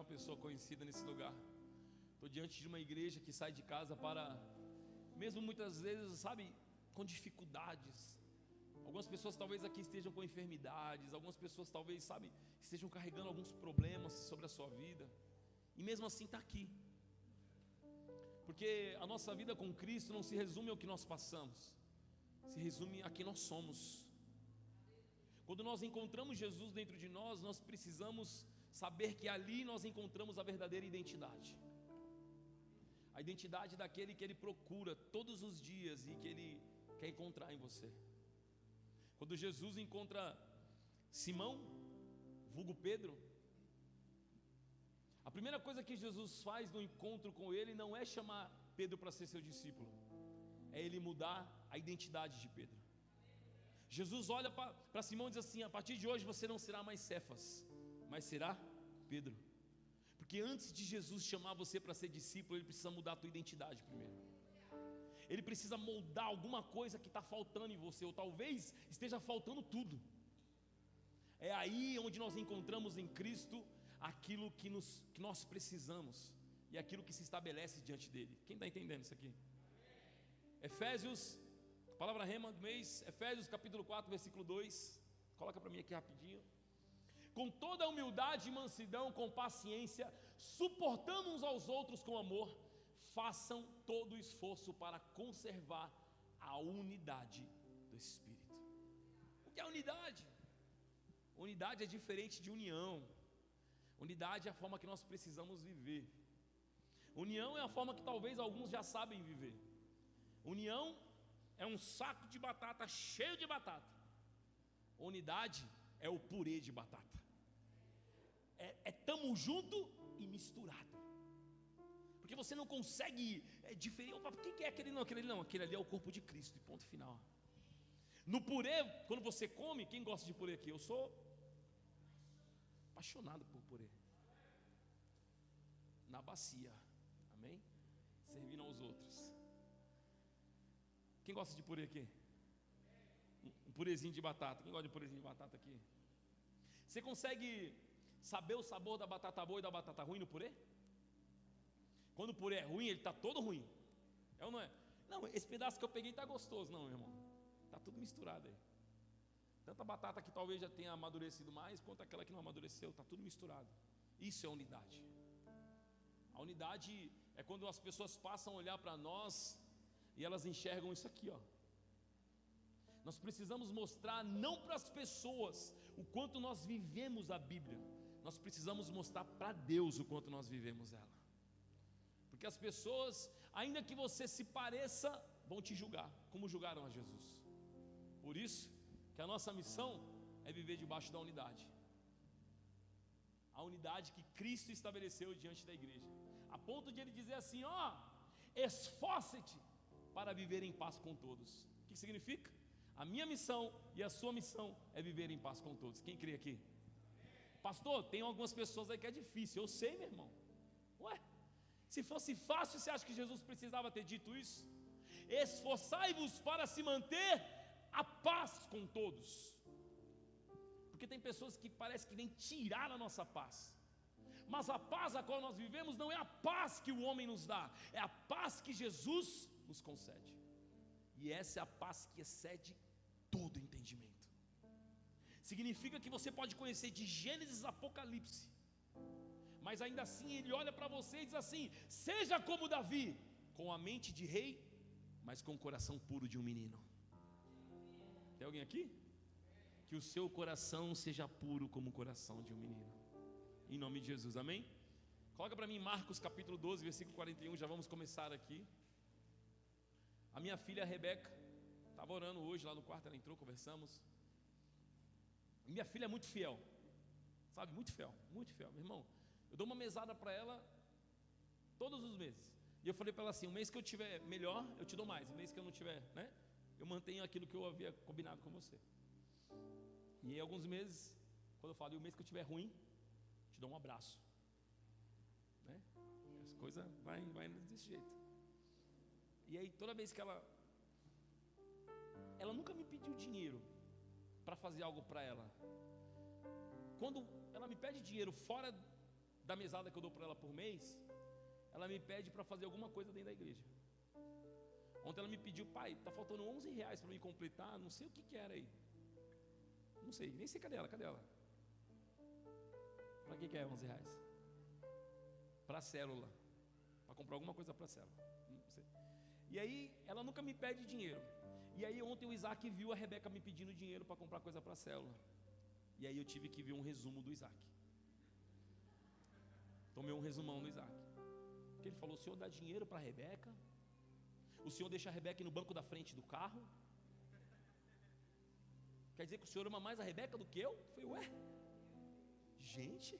uma pessoa conhecida nesse lugar. Estou diante de uma igreja que sai de casa para, mesmo muitas vezes, sabe, com dificuldades. Algumas pessoas talvez aqui estejam com enfermidades, algumas pessoas talvez, sabe, estejam carregando alguns problemas sobre a sua vida, e mesmo assim está aqui. Porque a nossa vida com Cristo não se resume ao que nós passamos, se resume a quem nós somos. Quando nós encontramos Jesus dentro de nós, nós precisamos saber que ali nós encontramos a verdadeira identidade. A identidade daquele que Ele procura todos os dias e que Ele quer encontrar em você. Quando Jesus encontra Simão, vulgo Pedro, a primeira coisa que Jesus faz no encontro com ele não é chamar Pedro para ser seu discípulo, é Ele mudar a identidade de Pedro. Jesus olha para Simão e diz assim: a partir de hoje você não será mais Cefas, mas será Pedro. Porque antes de Jesus chamar você para ser discípulo, Ele precisa mudar a tua identidade primeiro. Ele precisa moldar alguma coisa que está faltando em você, ou talvez esteja faltando tudo. É aí onde nós encontramos em Cristo aquilo que nós precisamos, e aquilo que se estabelece diante dele. Quem está entendendo isso aqui? Efésios, palavra rema do mês, Efésios capítulo 4, versículo 2. Coloca para mim aqui rapidinho. Com toda a humildade e mansidão, com paciência, suportando uns aos outros com amor, façam todo o esforço para conservar a unidade do Espírito. O que é unidade? Unidade é diferente de união. Unidade é a forma que nós precisamos viver. União é a forma que talvez alguns já sabem viver. União é um saco de batata cheio de batata. Unidade é o purê de batata. Tamo junto e misturado. Porque você não consegue diferir. Opa, quem que é aquele? Não, aquele ali não. Aquele ali é o corpo de Cristo. E ponto final. No purê, quando você come, quem gosta de purê aqui? Eu sou apaixonado por purê. Na bacia. Amém? Servindo aos outros. Quem gosta de purê aqui? Um purezinho de batata. Quem gosta de purezinho de batata aqui? Você consegue saber o sabor da batata boa e da batata ruim no purê? Quando o purê é ruim, ele está todo ruim. É ou não é? Não, esse pedaço que eu peguei está gostoso. Não, meu irmão. Está tudo misturado aí. Tanta batata que talvez já tenha amadurecido mais, quanto aquela que não amadureceu. Está tudo misturado. Isso é unidade. A unidade é quando as pessoas passam a olhar para nós e elas enxergam isso aqui, ó. Nós precisamos mostrar não para as pessoas o quanto nós vivemos a Bíblia. Nós precisamos mostrar para Deus o quanto nós vivemos ela. Porque as pessoas, ainda que você se pareça, vão te julgar, como julgaram a Jesus. Por isso que a nossa missão é viver debaixo da unidade. A unidade que Cristo estabeleceu diante da igreja. A ponto de Ele dizer assim, ó, esforce-te para viver em paz com todos. O que significa? A minha missão e a sua missão é viver em paz com todos. Quem crê aqui? Pastor, tem algumas pessoas aí que é difícil. Eu sei, meu irmão. Ué, se fosse fácil, você acha que Jesus precisava ter dito isso? Esforçai-vos para se manter a paz com todos. Porque tem pessoas que parece que vêm tirar a nossa paz. Mas a paz a qual nós vivemos não é a paz que o homem nos dá, é a paz que Jesus nos concede. E essa é a paz que excede todo entendimento. Significa que você pode conhecer de Gênesis a Apocalipse, mas ainda assim Ele olha para você e diz assim: seja como Davi, com a mente de rei, mas com o coração puro de um menino. Tem alguém aqui? Que o seu coração seja puro como o coração de um menino. Em nome de Jesus, amém? Coloca para mim Marcos capítulo 12, versículo 41, já vamos começar aqui. A minha filha Rebeca estava orando hoje lá no quarto, ela entrou, conversamos. Minha filha é muito fiel, sabe, muito fiel, meu irmão. Eu dou uma mesada para ela todos os meses. E eu falei para ela assim: o mês que eu tiver melhor, eu te dou mais. O mês que eu não tiver, né, eu mantenho aquilo que eu havia combinado com você. E em alguns meses, quando eu falo, e o mês que eu tiver ruim, te dou um abraço, né? As coisas vai desse jeito. E aí toda vez que ela nunca me pediu dinheiro para fazer algo para ela. Quando ela me pede dinheiro fora da mesada que eu dou para ela por mês, ela me pede para fazer alguma coisa dentro da igreja. Ontem ela me pediu: pai, tá faltando R$11 para me completar, não sei o que era aí. Não sei, nem sei cadê ela. Para que é R$11? Para a célula, para comprar alguma coisa para a célula. Não sei. E aí ela nunca me pede dinheiro. E aí ontem o Isaac viu a Rebeca me pedindo dinheiro para comprar coisa para a célula. E aí eu tive que ver um resumo do Isaac. Tomei um resumão do Isaac. Porque ele falou: o senhor dá dinheiro para a Rebeca? O senhor deixa a Rebeca no banco da frente do carro? Quer dizer que o senhor ama mais a Rebeca do que eu? Eu falei: ué, gente,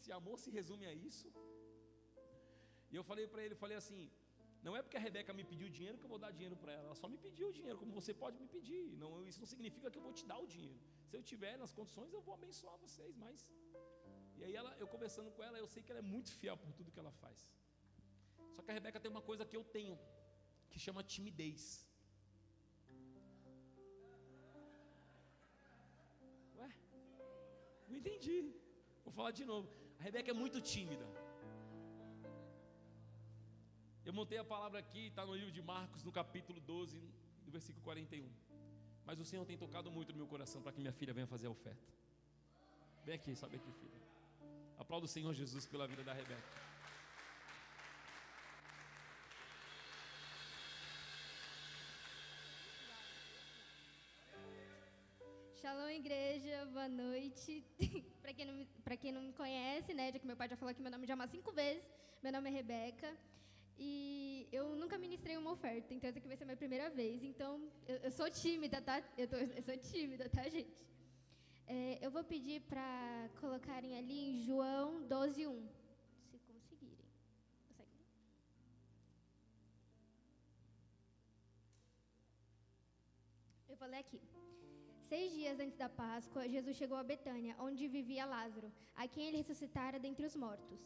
se amor se resume a isso? E eu falei para ele, falei assim: não é porque a Rebeca me pediu dinheiro que eu vou dar dinheiro para ela. Ela só me pediu o dinheiro, como você pode me pedir. Não, isso não significa que eu vou te dar o dinheiro. Se eu tiver nas condições, eu vou abençoar vocês, mas... E aí eu conversando com ela, eu sei que ela é muito fiel por tudo que ela faz. Só que a Rebeca tem uma coisa que eu tenho, que chama timidez. Ué? Não entendi. Vou falar de novo. A Rebeca é muito tímida. Eu montei a palavra aqui, está no livro de Marcos, no capítulo 12, no versículo 41. Mas o Senhor tem tocado muito no meu coração para que minha filha venha fazer a oferta. Vem aqui, sobe aqui, filha. Aplauda o Senhor Jesus pela vida da Rebeca. Shalom, igreja, boa noite. Para quem não me conhece, né, já que meu pai já falou aqui meu nome já umas 5 vezes, meu nome é Rebeca. E eu nunca ministrei uma oferta, então essa aqui vai ser a minha primeira vez. Então, eu sou tímida, tá? Eu sou tímida, tá, gente? Eu vou pedir para colocarem ali em João 12:1, se conseguirem. Consegue? Eu vou ler aqui. 6 dias antes da Páscoa, Jesus chegou a Betânia, onde vivia Lázaro, a quem ele ressuscitara dentre os mortos.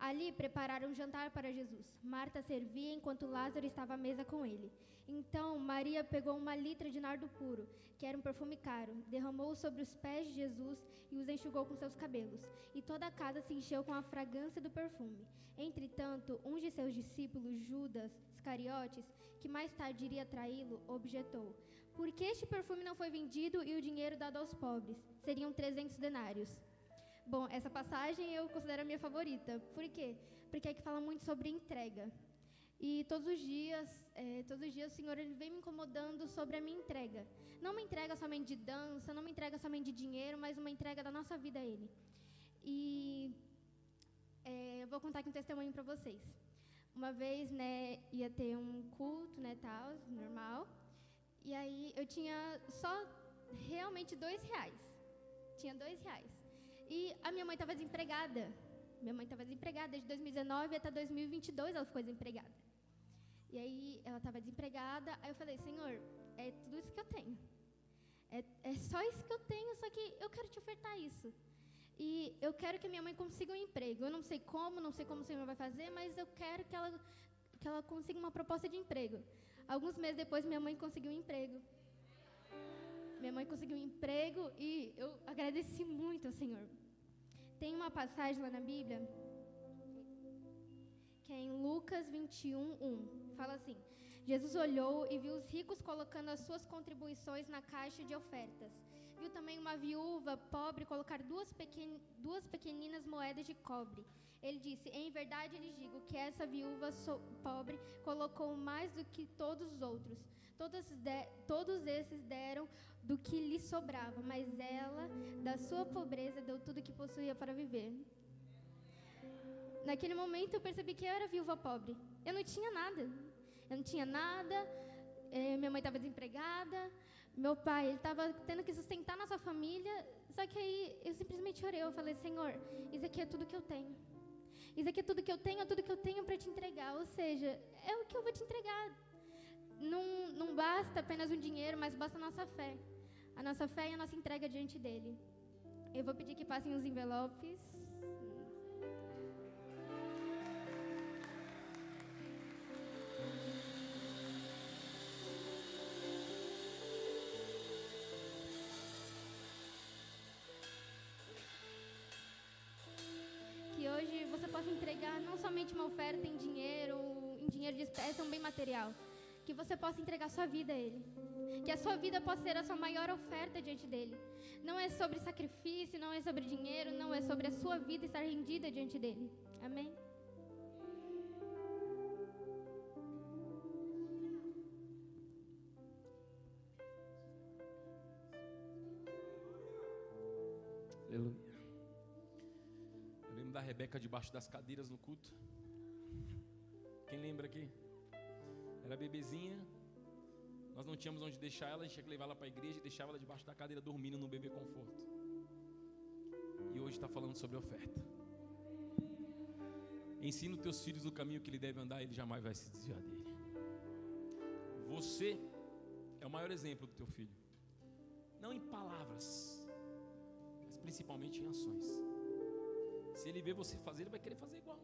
Ali prepararam um jantar para Jesus. Marta servia enquanto Lázaro estava à mesa com ele. Então Maria pegou 1 litra de nardo puro, que era um perfume caro, derramou-o sobre os pés de Jesus e os enxugou com seus cabelos. E toda a casa se encheu com a fragrância do perfume. Entretanto, um de seus discípulos, Judas Iscariotes, que mais tarde iria traí-lo, objetou: por que este perfume não foi vendido e o dinheiro dado aos pobres? Seriam 300 denários. Bom, essa passagem eu considero a minha favorita. Por quê? Porque é que fala muito sobre entrega. E todos os dias o Senhor ele vem me incomodando sobre a minha entrega. Não uma entrega somente de dança, não uma entrega somente de dinheiro, mas uma entrega da nossa vida a Ele. E eu vou contar aqui um testemunho para vocês. Uma vez, né, ia ter um culto, né, tal, normal. E aí eu tinha só realmente R$2. Tinha R$2. E a minha mãe estava desempregada. Minha mãe estava desempregada desde 2019 até 2022 ela ficou desempregada. E aí ela estava desempregada. Aí eu falei: Senhor, é tudo isso que eu tenho. É só isso que eu tenho, só que eu quero te ofertar isso. E eu quero que a minha mãe consiga um emprego. Eu não sei como o Senhor vai fazer, mas eu quero que ela consiga uma proposta de emprego. Alguns meses depois, minha mãe conseguiu um emprego. Minha mãe conseguiu um emprego e eu agradeci muito ao Senhor. Tem uma passagem lá na Bíblia, que é em Lucas 21:1. Fala assim: Jesus olhou e viu os ricos colocando as suas contribuições na caixa de ofertas. Viu também uma viúva pobre colocar duas pequeninas moedas de cobre. Ele disse: em verdade lhes digo que essa viúva pobre colocou mais do que todos os outros. Todos esses deram do que lhe sobrava, mas ela, da sua pobreza, deu tudo que possuía para viver. Naquele momento eu percebi que eu era viúva pobre. Eu não tinha nada. Minha mãe estava desempregada. Meu pai, ele estava tendo que sustentar nossa família. Só que aí eu simplesmente orei. Eu falei: Senhor, isso aqui é tudo que eu tenho. Isso aqui é tudo que eu tenho, é tudo que eu tenho para te entregar. Ou seja, é o que eu vou te entregar. Não basta apenas um dinheiro, mas basta a nossa fé. A nossa fé e a nossa entrega diante dele. Eu vou pedir que passem os envelopes. Que hoje possa entregar não somente uma oferta em dinheiro de espécie, um bem material. Que você possa entregar sua vida a Ele. Que a sua vida possa ser a sua maior oferta diante dEle. Não é sobre sacrifício, não é sobre dinheiro, não é sobre a sua vida estar rendida diante dEle. Amém? Aleluia. Eu lembro da Rebeca debaixo das cadeiras no culto. Quem lembra aqui? Era bebezinha. Nós não tínhamos onde deixar ela, a gente tinha que levar ela para a igreja e deixava ela debaixo da cadeira dormindo no bebê conforto. E hoje está falando sobre oferta. Ensina os teus filhos no caminho que ele deve andar, ele jamais vai se desviar dele. Você é o maior exemplo do teu filho. Não em palavras, mas principalmente em ações. Se ele vê você fazer, ele vai querer fazer igual.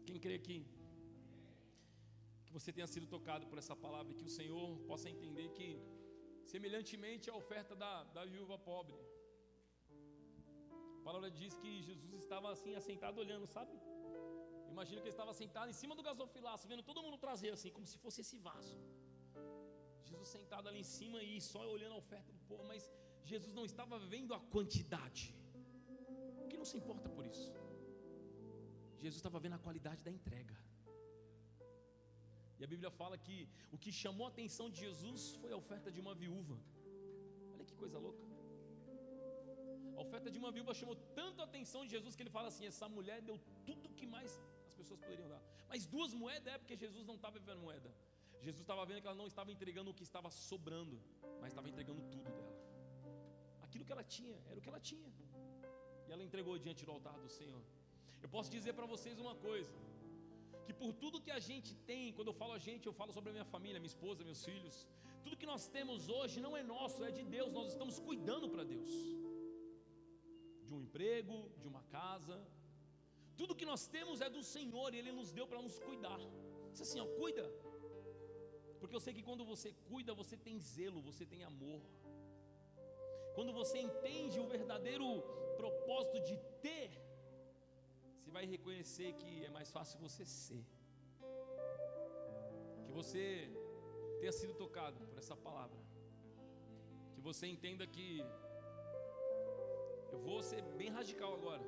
Quem crê aqui? Que você tenha sido tocado por essa palavra e que o Senhor possa entender que, semelhantemente à oferta da viúva pobre, a palavra diz que Jesus estava assim, assentado olhando, sabe? Imagina que ele estava sentado em cima do gasofilaço, vendo todo mundo trazer assim, como se fosse esse vaso. Jesus sentado ali em cima e só olhando a oferta do povo, mas Jesus não estava vendo a quantidade, porque não se importa por isso. Jesus estava vendo a qualidade da entrega. E a Bíblia fala que o que chamou a atenção de Jesus foi a oferta de uma viúva. Olha que coisa louca. A oferta de uma viúva chamou tanto a atenção de Jesus que ele fala assim: essa mulher deu tudo que mais as pessoas poderiam dar. Mas 2 moedas é porque Jesus não estava vendo moeda. Jesus estava vendo que ela não estava entregando o que estava sobrando, mas estava entregando tudo dela. Aquilo que ela tinha, era o que ela tinha. E ela entregou diante do altar do Senhor. Eu posso dizer para vocês uma coisa, que por tudo que a gente tem, quando eu falo a gente, eu falo sobre a minha família, minha esposa, meus filhos. Tudo que nós temos hoje não é nosso, é de Deus. Nós estamos cuidando para Deus. De um emprego, de uma casa. Tudo que nós temos é do Senhor e Ele nos deu para nos cuidar. Diz assim, ó, cuida. Porque eu sei que quando você cuida, você tem zelo, você tem amor. Quando você entende o verdadeiro propósito de ter, você vai reconhecer que é mais fácil você ser. Que você tenha sido tocado por essa palavra. Que você entenda que eu vou ser bem radical agora.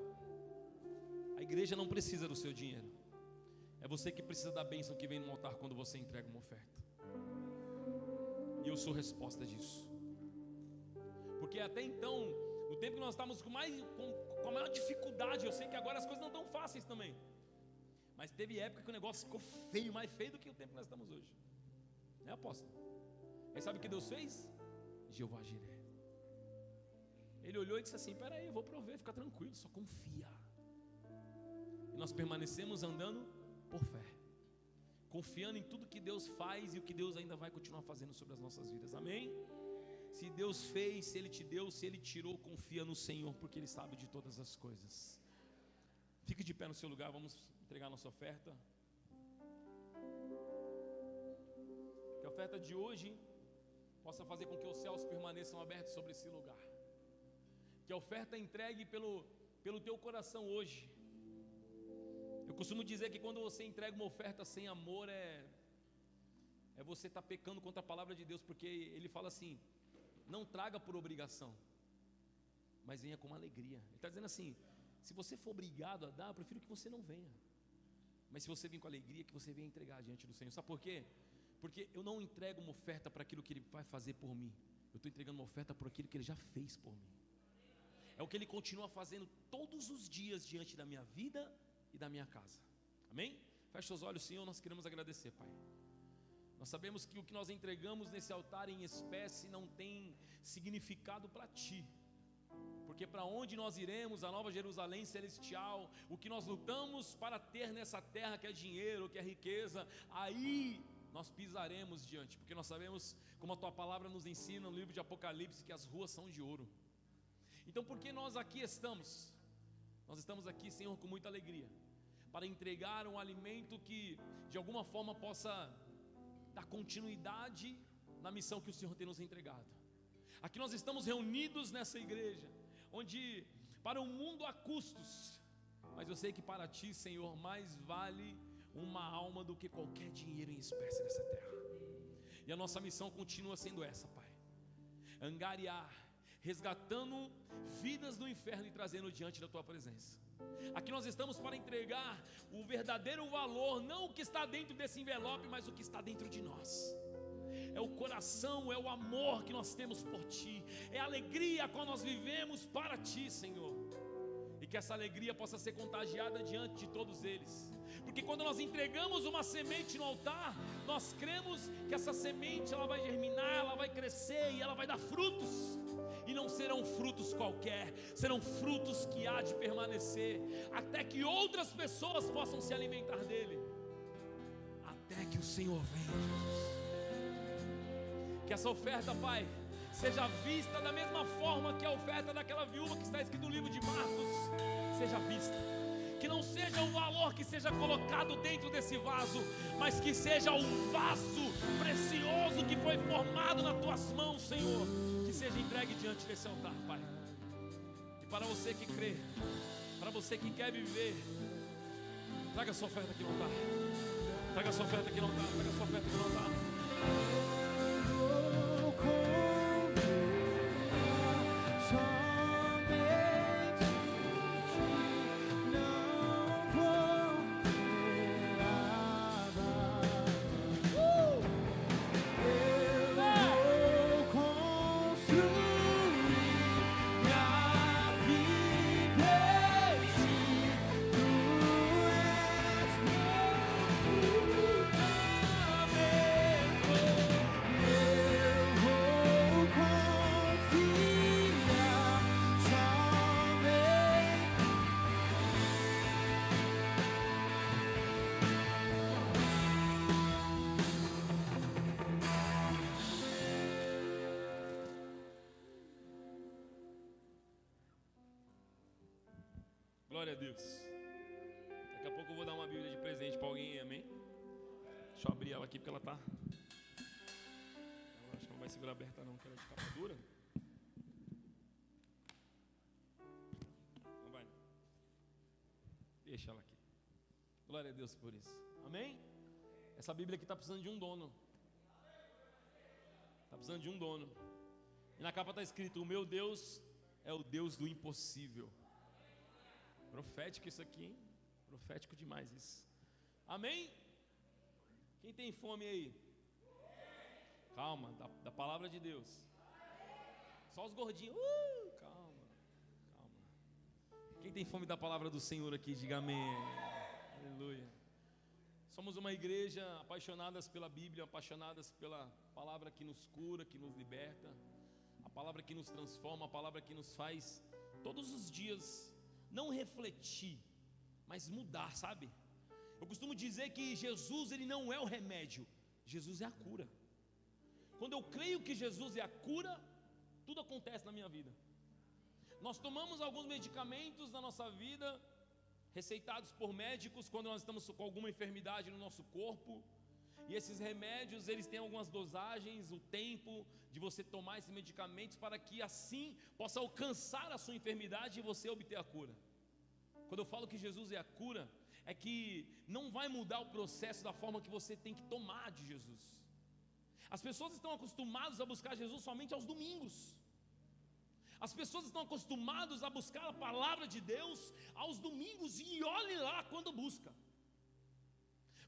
A igreja não precisa do seu dinheiro. É você que precisa da bênção que vem no altar quando você entrega uma oferta. E eu sou resposta disso. Porque até então, no tempo que nós estávamos com a maior dificuldade, eu sei que agora as coisas não estão fáceis também. Mas teve época que o negócio ficou feio, mais feio do que o tempo que nós estamos hoje. Né, apóstolo? Aí sabe o que Deus fez? Jeová Jiré. Ele olhou e disse assim: peraí, eu vou prover, fica tranquilo, só confia. E nós permanecemos andando por fé, confiando em tudo que Deus faz e o que Deus ainda vai continuar fazendo sobre as nossas vidas. Amém? Se Deus fez, se Ele te deu, se Ele tirou, confia no Senhor, porque Ele sabe de todas as coisas. Fique de pé no seu lugar, vamos entregar nossa oferta. Que a oferta de hoje possa fazer com que os céus permaneçam abertos sobre esse lugar. Que a oferta entregue pelo teu coração hoje. Eu costumo dizer que quando você entrega uma oferta sem amor, é você estar pecando contra a palavra de Deus, porque Ele fala assim: não traga por obrigação, mas venha com alegria. Ele está dizendo assim: se você for obrigado a dar, eu prefiro que você não venha. Mas se você vir com alegria, que você venha entregar diante do Senhor. Sabe por quê? Porque eu não entrego uma oferta para aquilo que Ele vai fazer por mim. Eu estou entregando uma oferta por aquilo que Ele já fez por mim. É o que Ele continua fazendo todos os dias diante da minha vida e da minha casa. Amém? Feche os olhos, Senhor, nós queremos agradecer, Pai. Nós sabemos que o que nós entregamos nesse altar em espécie não tem significado para Ti, porque para onde nós iremos, a Nova Jerusalém Celestial, o que nós lutamos para ter nessa terra, que é dinheiro, que é riqueza, aí nós pisaremos diante, porque nós sabemos, como a Tua palavra nos ensina no livro de Apocalipse, que as ruas são de ouro. Então, por que nós aqui estamos? Nós estamos aqui, Senhor, com muita alegria, para entregar um alimento que de alguma forma possa dar continuidade na missão que o Senhor tem nos entregado. Aqui nós estamos reunidos nessa igreja, onde para o mundo há custos, Mas eu sei que para ti, Senhor, mais vale uma alma do que qualquer dinheiro em espécie nessa terra. E a nossa missão continua sendo essa, Pai: angariar, resgatando vidas do inferno e trazendo diante da tua presença. Aqui nós estamos para entregar o verdadeiro valor, não o que está dentro desse envelope, mas o que está dentro de nós. É o coração, é o amor que nós temos por ti, é a alegria quando nós vivemos para ti, Senhor. E que essa alegria possa ser contagiada diante de todos eles. Porque quando nós entregamos uma semente no altar, nós cremos que essa semente ela vai germinar, ela vai crescer e ela vai dar frutos. E não serão frutos qualquer, serão frutos que há de permanecer, até que outras pessoas possam se alimentar dele. Até que o Senhor venha, Jesus. Que essa oferta, Pai, seja vista da mesma forma que a oferta daquela viúva que está escrito no livro de Marcos, seja vista. Que não seja o valor que seja colocado dentro desse vaso, mas que seja um vaso precioso que foi formado nas tuas mãos, Senhor, que seja entregue diante desse altar, Pai. E para você que crê, para você que quer viver, traga a sua oferta aqui no altar. Traga a sua oferta aqui no altar. Traga a sua oferta aqui no altar. Glória a Deus. Daqui a pouco eu vou dar uma Bíblia de presente para alguém, amém? Deixa eu abrir ela aqui porque ela tá. Acho que não vai segurar aberta não, que ela é de capa dura. Não vai. Deixa ela aqui. Glória a Deus por isso. Amém? Essa Bíblia aqui está precisando de um dono. Está precisando de um dono. E na capa está escrito: o meu Deus é o Deus do impossível. Profético isso aqui, hein? Profético demais isso. Amém? Quem tem fome aí? Calma, da palavra de Deus. Só os gordinhos. Calma. Quem tem fome da palavra do Senhor aqui, diga amém. Aleluia. Somos uma igreja apaixonadas pela Bíblia, apaixonadas pela palavra que nos cura, que nos liberta, a palavra que nos transforma, a palavra que nos faz todos os dias não refletir, mas mudar, sabe? Eu costumo dizer que Jesus, ele não é o remédio, Jesus é a cura. Quando eu creio que Jesus é a cura, tudo acontece na minha vida. Nós tomamos alguns medicamentos na nossa vida, receitados por médicos, quando nós estamos com alguma enfermidade no nosso corpo. E esses remédios, eles têm algumas dosagens, o tempo de você tomar esses medicamentos, para que assim possa alcançar a sua enfermidade e você obter a cura. Quando eu falo que Jesus é a cura, é que não vai mudar o processo da forma que você tem que tomar de Jesus. As pessoas estão acostumadas a buscar Jesus somente aos domingos. As pessoas estão acostumadas a buscar a palavra de Deus aos domingos, e olhe lá quando busca.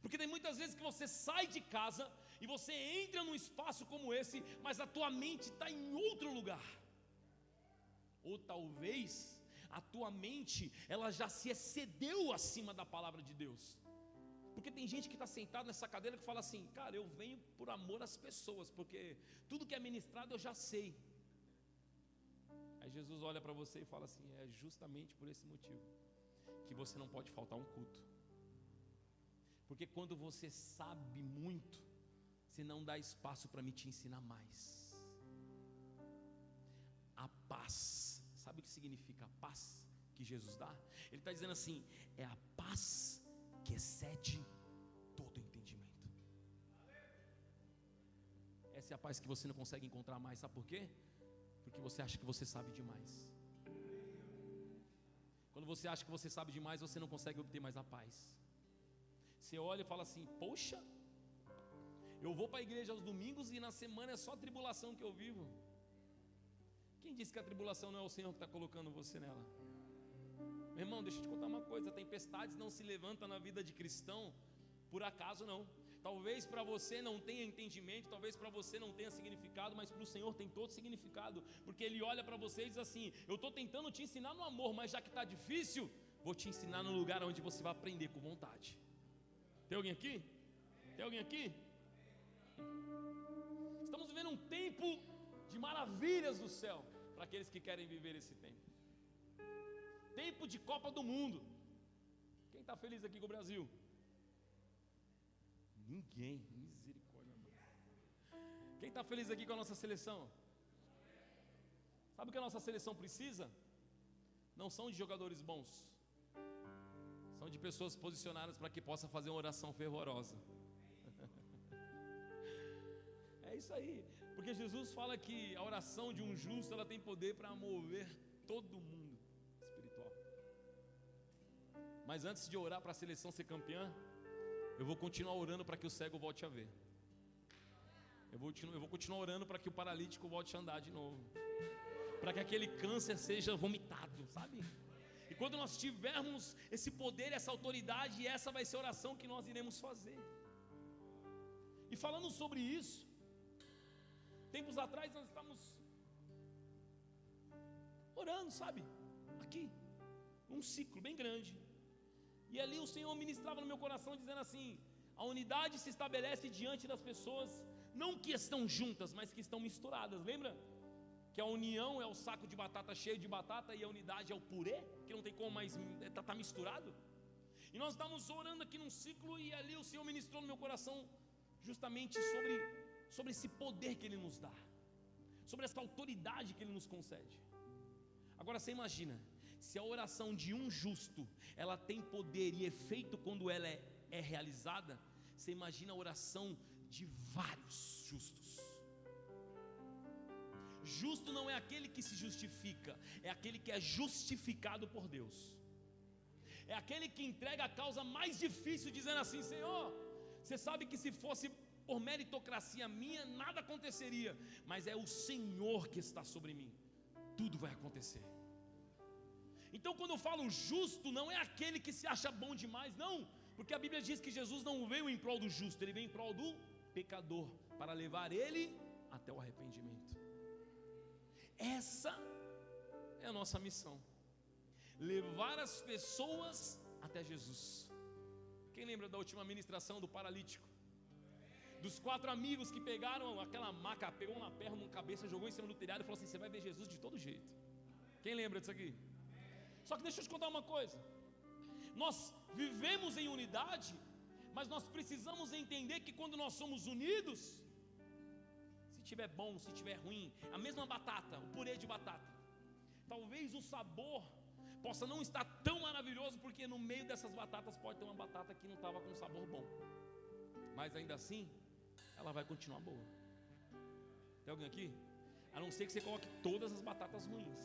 Porque tem muitas vezes que você sai de casa e você entra num espaço como esse, mas a tua mente está em outro lugar. Ou talvez a tua mente, ela já se excedeu acima da palavra de Deus. Porque tem gente que está sentado nessa cadeira que fala assim: cara, eu venho por amor às pessoas, porque tudo que é ministrado eu já sei. Aí Jesus olha para você e fala assim: é justamente por esse motivo que você não pode faltar um culto. Porque quando você sabe muito, você não dá espaço para me te ensinar mais. A paz, sabe o que significa a paz que Jesus dá? Ele está dizendo assim: é a paz que excede todo entendimento. Essa é a paz que você não consegue encontrar mais, sabe por quê? Porque você acha que você sabe demais. Quando você acha que você sabe demais, você não consegue obter mais a paz. Você olha e fala assim: poxa, eu vou para a igreja aos domingos e na semana é só tribulação que eu vivo. Quem disse que a tribulação não é o Senhor que está colocando você nela? Meu irmão, deixa eu te contar uma coisa: tempestades não se levantam na vida de cristão por acaso não. Talvez para você não tenha entendimento, talvez para você não tenha significado, mas para o Senhor tem todo significado, porque Ele olha para você e diz assim: eu estou tentando te ensinar no amor, mas já que está difícil, vou te ensinar no lugar onde você vai aprender com vontade. Tem alguém aqui? Tem alguém aqui? Estamos vivendo um tempo de maravilhas do céu para aqueles que querem viver esse tempo. Tempo de Copa do Mundo. Quem está feliz aqui com o Brasil? Ninguém, misericórdia. Quem está feliz aqui com a nossa seleção? Sabe o que a nossa seleção precisa? Não são de jogadores bons, são de pessoas posicionadas para que possa fazer uma oração fervorosa. É isso aí, porque Jesus fala que a oração de um justo, ela tem poder para mover todo mundo espiritual. Mas antes de orar para a seleção ser campeã, eu vou continuar orando para que o cego volte a ver. Eu vou continuar orando para que o paralítico volte a andar de novo, para que aquele câncer seja vomitado, sabe? E quando nós tivermos esse poder, essa autoridade, essa vai ser a oração que nós iremos fazer. E falando sobre isso, tempos atrás nós estávamos orando, sabe? Aqui, um ciclo bem grande. E ali o Senhor ministrava no meu coração dizendo assim: a unidade se estabelece diante das pessoas, não que estão juntas, mas que estão misturadas. Lembra? Que a união é o saco de batata cheio de batata e a unidade é o purê, que não tem como mais, está misturado. E nós estávamos orando aqui num ciclo e ali o Senhor ministrou no meu coração justamente sobre esse poder que Ele nos dá, sobre essa autoridade que Ele nos concede. Agora você imagina, se a oração de um justo, ela tem poder e efeito quando ela é realizada, você imagina a oração de vários justos. Justo não é aquele que se justifica, é aquele que é justificado por Deus. É aquele que entrega a causa mais difícil, dizendo assim: Senhor, você sabe que se fosse por meritocracia minha, nada aconteceria, mas é o Senhor que está sobre mim, tudo vai acontecer. Então quando eu falo justo, não é aquele que se acha bom demais, não, porque a Bíblia diz que Jesus não veio em prol do justo, Ele veio em prol do pecador, para levar ele até o arrependimento. Essa é a nossa missão, levar as pessoas até Jesus. Quem lembra da última ministração do paralítico? Dos 4 amigos que pegaram aquela maca, pegou uma perna, uma cabeça, jogou em cima do telhado e falou assim: você vai ver Jesus de todo jeito. Quem lembra disso aqui? Só que deixa eu te contar uma coisa: nós vivemos em unidade, mas nós precisamos entender que quando nós somos unidos, se tiver bom, se tiver ruim, a mesma batata, o purê de batata, talvez o sabor possa não estar tão maravilhoso, porque no meio dessas batatas pode ter uma batata que não estava com sabor bom, mas ainda assim ela vai continuar boa. Tem alguém aqui? A não ser que você coloque todas as batatas ruins,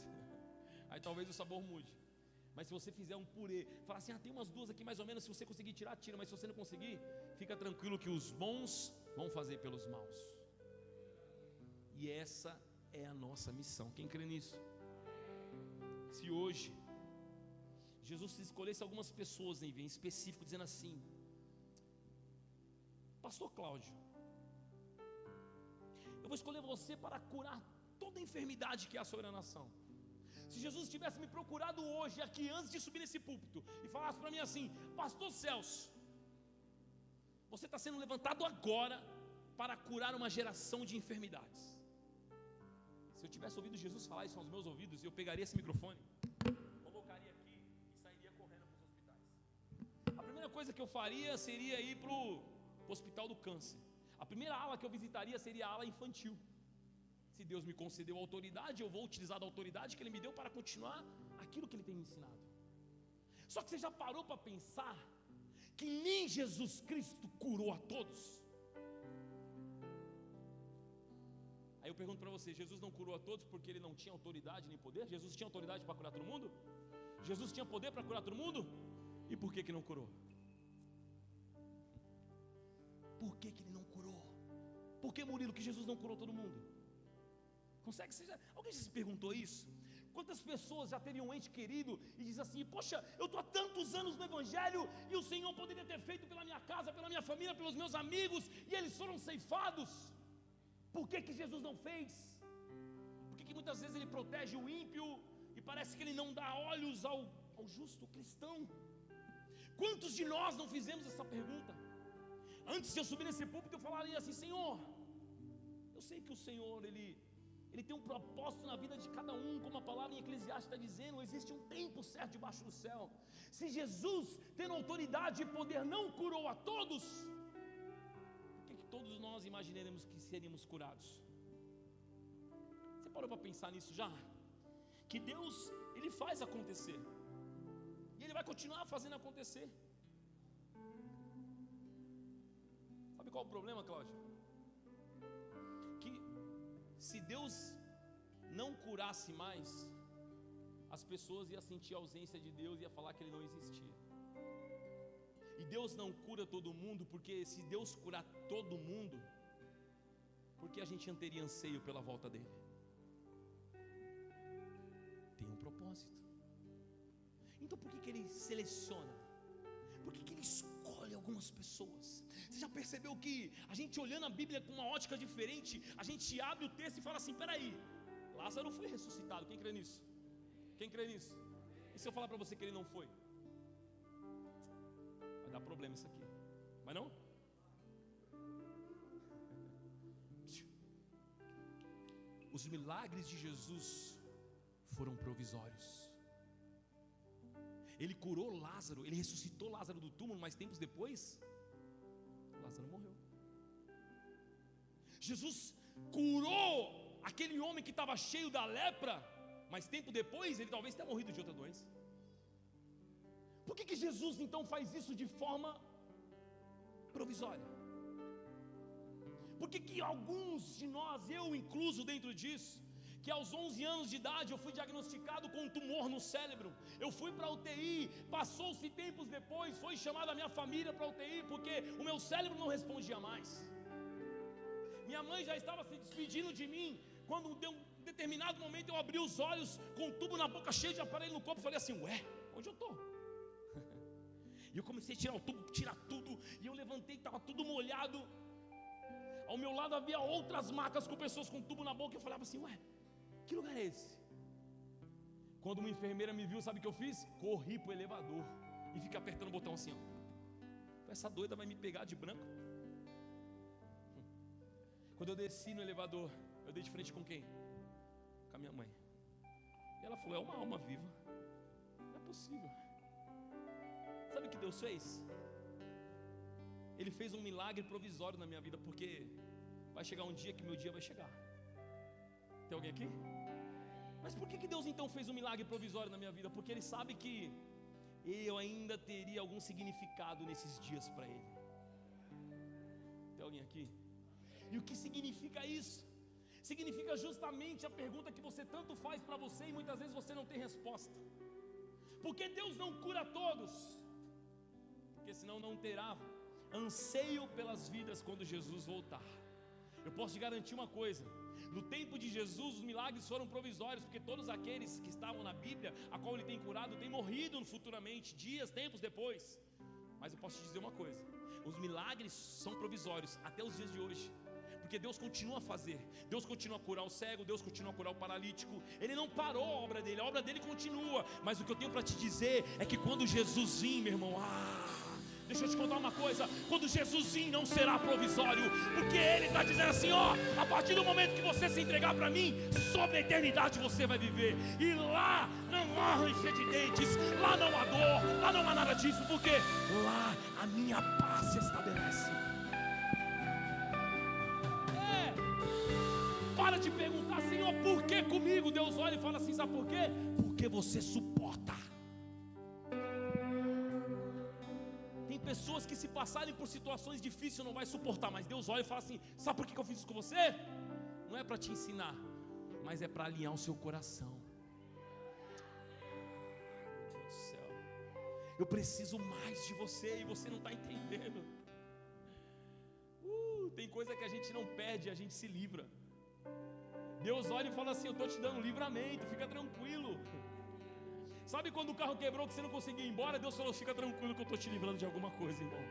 aí talvez o sabor mude. Mas se você fizer um purê, falar assim: tem umas 2 aqui mais ou menos, se você conseguir tirar, tira, mas se você não conseguir, fica tranquilo que os bons vão fazer pelos maus. E essa é a nossa missão. Quem crê nisso? Se hoje Jesus escolhesse algumas pessoas em específico, dizendo assim: Pastor Cláudio, eu vou escolher você para curar toda a enfermidade que há sobre a nação. Se Jesus tivesse me procurado hoje, aqui, antes de subir nesse púlpito, e falasse para mim assim: Pastor Celso, você está sendo levantado agora para curar uma geração de enfermidades. Se eu tivesse ouvido Jesus falar isso aos meus ouvidos, eu pegaria esse microfone, colocaria aqui e sairia correndo para os hospitais. A primeira coisa que eu faria seria ir para o hospital do câncer. A primeira ala que eu visitaria seria a ala infantil. Se Deus me concedeu autoridade, eu vou utilizar a autoridade que Ele me deu para continuar aquilo que Ele tem me ensinado. Só que você já parou para pensar que nem Jesus Cristo curou a todos? Aí eu pergunto para você: Jesus não curou a todos porque Ele não tinha autoridade nem poder? Jesus tinha autoridade para curar todo mundo? Jesus tinha poder para curar todo mundo? E por que não curou? Por que ele não curou? Por que, Murilo, que Jesus não curou todo mundo? Alguém já se perguntou isso? Quantas pessoas já teriam um ente querido e diz assim: poxa, eu estou há tantos anos no Evangelho e o Senhor poderia ter feito pela minha casa, pela minha família, pelos meus amigos, e eles foram ceifados. Por que Jesus não fez? Por que muitas vezes Ele protege o ímpio e parece que Ele não dá olhos ao justo cristão? Quantos de nós não fizemos essa pergunta? Antes de eu subir nesse púlpito, eu falaria assim: Senhor, eu sei que o Senhor, Ele tem um propósito na vida de cada um, como a palavra em Eclesiastes está dizendo, existe um tempo certo debaixo do céu. Se Jesus, tendo autoridade e poder, não curou a todos, por que todos nós imaginaremos que seríamos curados? Você parou para pensar nisso já? Que Deus, Ele faz acontecer, e Ele vai continuar fazendo acontecer. Sabe qual é o problema, Cláudio? Que se Deus não curasse mais, as pessoas iam sentir a ausência de Deus e iam falar que Ele não existia. E Deus não cura todo mundo, porque se Deus curar todo mundo, por que a gente não teria anseio pela volta dEle? Tem um propósito. Então por que Ele seleciona? Por que Ele escolhe algumas pessoas? Você já percebeu que a gente olhando a Bíblia com uma ótica diferente, a gente abre o texto e fala assim: peraí, Lázaro foi ressuscitado, quem crê nisso? Quem crê nisso? E se eu falar para você que ele não foi? Vai dar problema isso aqui, vai não? Os milagres de Jesus foram provisórios. Ele curou Lázaro, Ele ressuscitou Lázaro do túmulo, mas tempos depois, Lázaro morreu. Jesus curou aquele homem que estava cheio da lepra, mas tempo depois, ele talvez tenha morrido de outra doença. Por que Jesus então faz isso de forma provisória? Por que alguns de nós, eu incluso dentro disso, que aos 11 anos de idade eu fui diagnosticado com um tumor no cérebro, eu fui para a UTI, passou-se tempos depois, foi chamada a minha família para a UTI, porque o meu cérebro não respondia mais. Minha mãe já estava se despedindo de mim, quando deu um determinado momento eu abri os olhos, com um tubo na boca, cheio de aparelho no corpo, falei assim: ué, onde eu estou? E eu comecei a tirar o tubo, tirar tudo, e eu levantei, estava tudo molhado. Ao meu lado havia outras macas com pessoas com tubo na boca, eu falava assim: ué, que lugar é esse? Quando uma enfermeira me viu, sabe o que eu fiz? Corri para o elevador e fiquei apertando o botão assim, ó. Essa doida vai me pegar de branco. Quando eu desci no elevador, eu dei de frente com quem? Com a minha mãe. E ela falou: é uma alma viva. Não é possível. Sabe o que Deus fez? Ele fez um milagre provisório na minha vida, porque vai chegar um dia que meu dia vai chegar. Tem alguém aqui? Mas por que Deus então fez um milagre provisório na minha vida? Porque Ele sabe que eu ainda teria algum significado nesses dias para Ele. Tem alguém aqui? E o que significa isso? Significa justamente a pergunta que você tanto faz para você e muitas vezes você não tem resposta. Por que Deus não cura todos? Porque senão não terá anseio pelas vidas quando Jesus voltar. Eu posso te garantir uma coisa: no tempo de Jesus os milagres foram provisórios, porque todos aqueles que estavam na Bíblia, a qual Ele tem curado, têm morrido futuramente, dias, tempos depois. Mas eu posso te dizer uma coisa: os milagres são provisórios até os dias de hoje, porque Deus continua a fazer. Deus continua a curar o cego, Deus continua a curar o paralítico. Ele não parou a obra dele continua. Mas o que eu tenho para te dizer é que quando Jesus vir, meu irmão, deixa eu te contar uma coisa: quando Jesus vir não será provisório, porque Ele está dizendo assim: ó, a partir do momento que você se entregar para mim, sobre a eternidade você vai viver. E lá não há ranger de dentes, lá não há dor, lá não há nada disso, porque lá a minha paz se estabelece. Para de perguntar: Senhor, por que comigo? Deus olha e fala assim: sabe por quê? Porque você suporta. Tem pessoas que se passarem por situações difíceis não vai suportar, mas Deus olha e fala assim: sabe por que eu fiz isso com você? Não é para te ensinar, mas é para alinhar o seu coração. Eu preciso mais de você e você não está entendendo. Tem coisa que a gente não perde, a gente se livra. Deus olha e fala assim: eu estou te dando um livramento, fica tranquilo. Sabe quando o carro quebrou que você não conseguia ir embora? Deus falou: fica tranquilo que eu estou te livrando de alguma coisa, irmão.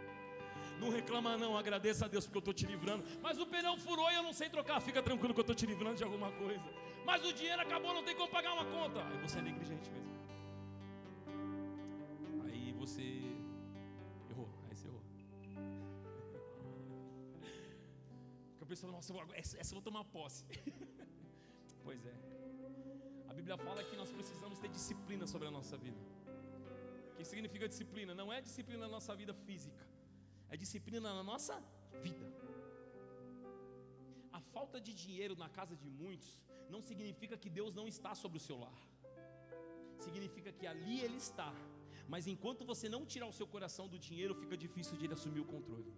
Não reclama não, agradeça a Deus porque eu estou te livrando. Mas o pneu furou e eu não sei trocar. Fica tranquilo que eu estou te livrando de alguma coisa. Mas o dinheiro acabou, não tem como pagar uma conta. Aí você é negligente mesmo. Aí você errou, aí você errou. Fica pensando: nossa, essa eu vou tomar posse. Pois é. A Bíblia fala que nós precisamos ter disciplina sobre a nossa vida. O que significa disciplina? Não é disciplina na nossa vida física, é disciplina na nossa vida. A falta de dinheiro na casa de muitos não significa que Deus não está sobre o seu lar. Significa que ali Ele está. Mas enquanto você não tirar o seu coração do dinheiro, fica difícil de Ele assumir o controle.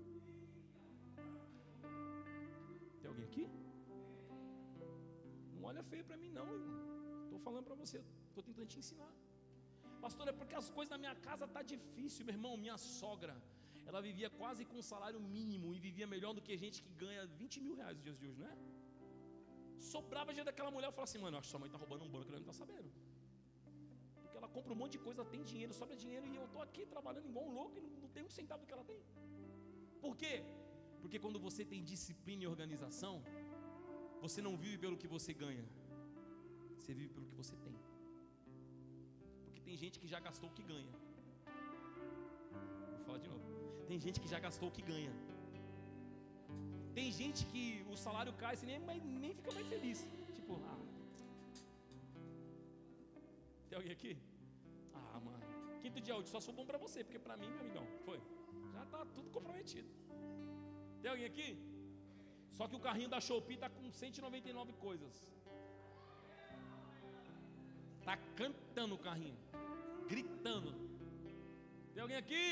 Tem alguém aqui? Não olha feio para mim não, irmão. Estou falando para você, estou tentando te ensinar. Pastor, é porque as coisas na minha casa tá difícil, meu irmão. Minha sogra, ela vivia quase com um salário mínimo e vivia melhor do que gente que ganha 20 mil reais nos dias de hoje, não é? Sobrava dinheiro daquela mulher. Eu falava assim: mano, eu acho que sua mãe está roubando um banco, ela não está sabendo. Porque ela compra um monte de coisa, tem dinheiro, sobra dinheiro, e eu estou aqui trabalhando igual um louco e não tem um centavo do que ela tem. Por quê? Porque quando você tem disciplina e organização, você não vive pelo que você ganha, você vive pelo que você tem. Porque tem gente que já gastou o que ganha. Vou falar de novo. Tem gente que já gastou o que ganha. Tem gente que o salário cai, você nem fica mais feliz. Tipo, tem alguém aqui? Mano, quinto dia útil só sou bom pra você, porque pra mim, meu amigão, foi. Já tá tudo comprometido. Tem alguém aqui? Só que o carrinho da Shopee tá com 199 coisas. Tá cantando o carrinho, gritando. Tem alguém aqui?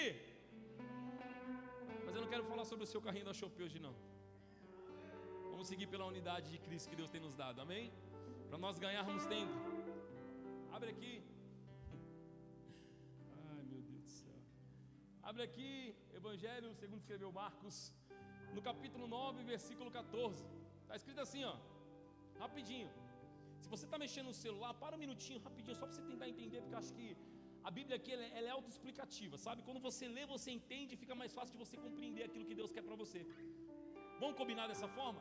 Mas eu não quero falar sobre o seu carrinho da Shopee hoje não. Vamos seguir pela unidade de Cristo que Deus tem nos dado, amém? Para nós ganharmos tempo. Abre aqui. Ai, meu Deus do céu. Abre aqui, Evangelho segundo escreveu Marcos, no capítulo 9, versículo 14. Está escrito assim, ó, rapidinho. Se você está mexendo no celular, para um minutinho, rapidinho, só para você tentar entender, porque eu acho que a Bíblia aqui ela é autoexplicativa, sabe? Quando você lê, você entende, fica mais fácil de você compreender aquilo que Deus quer para você. Vamos combinar dessa forma?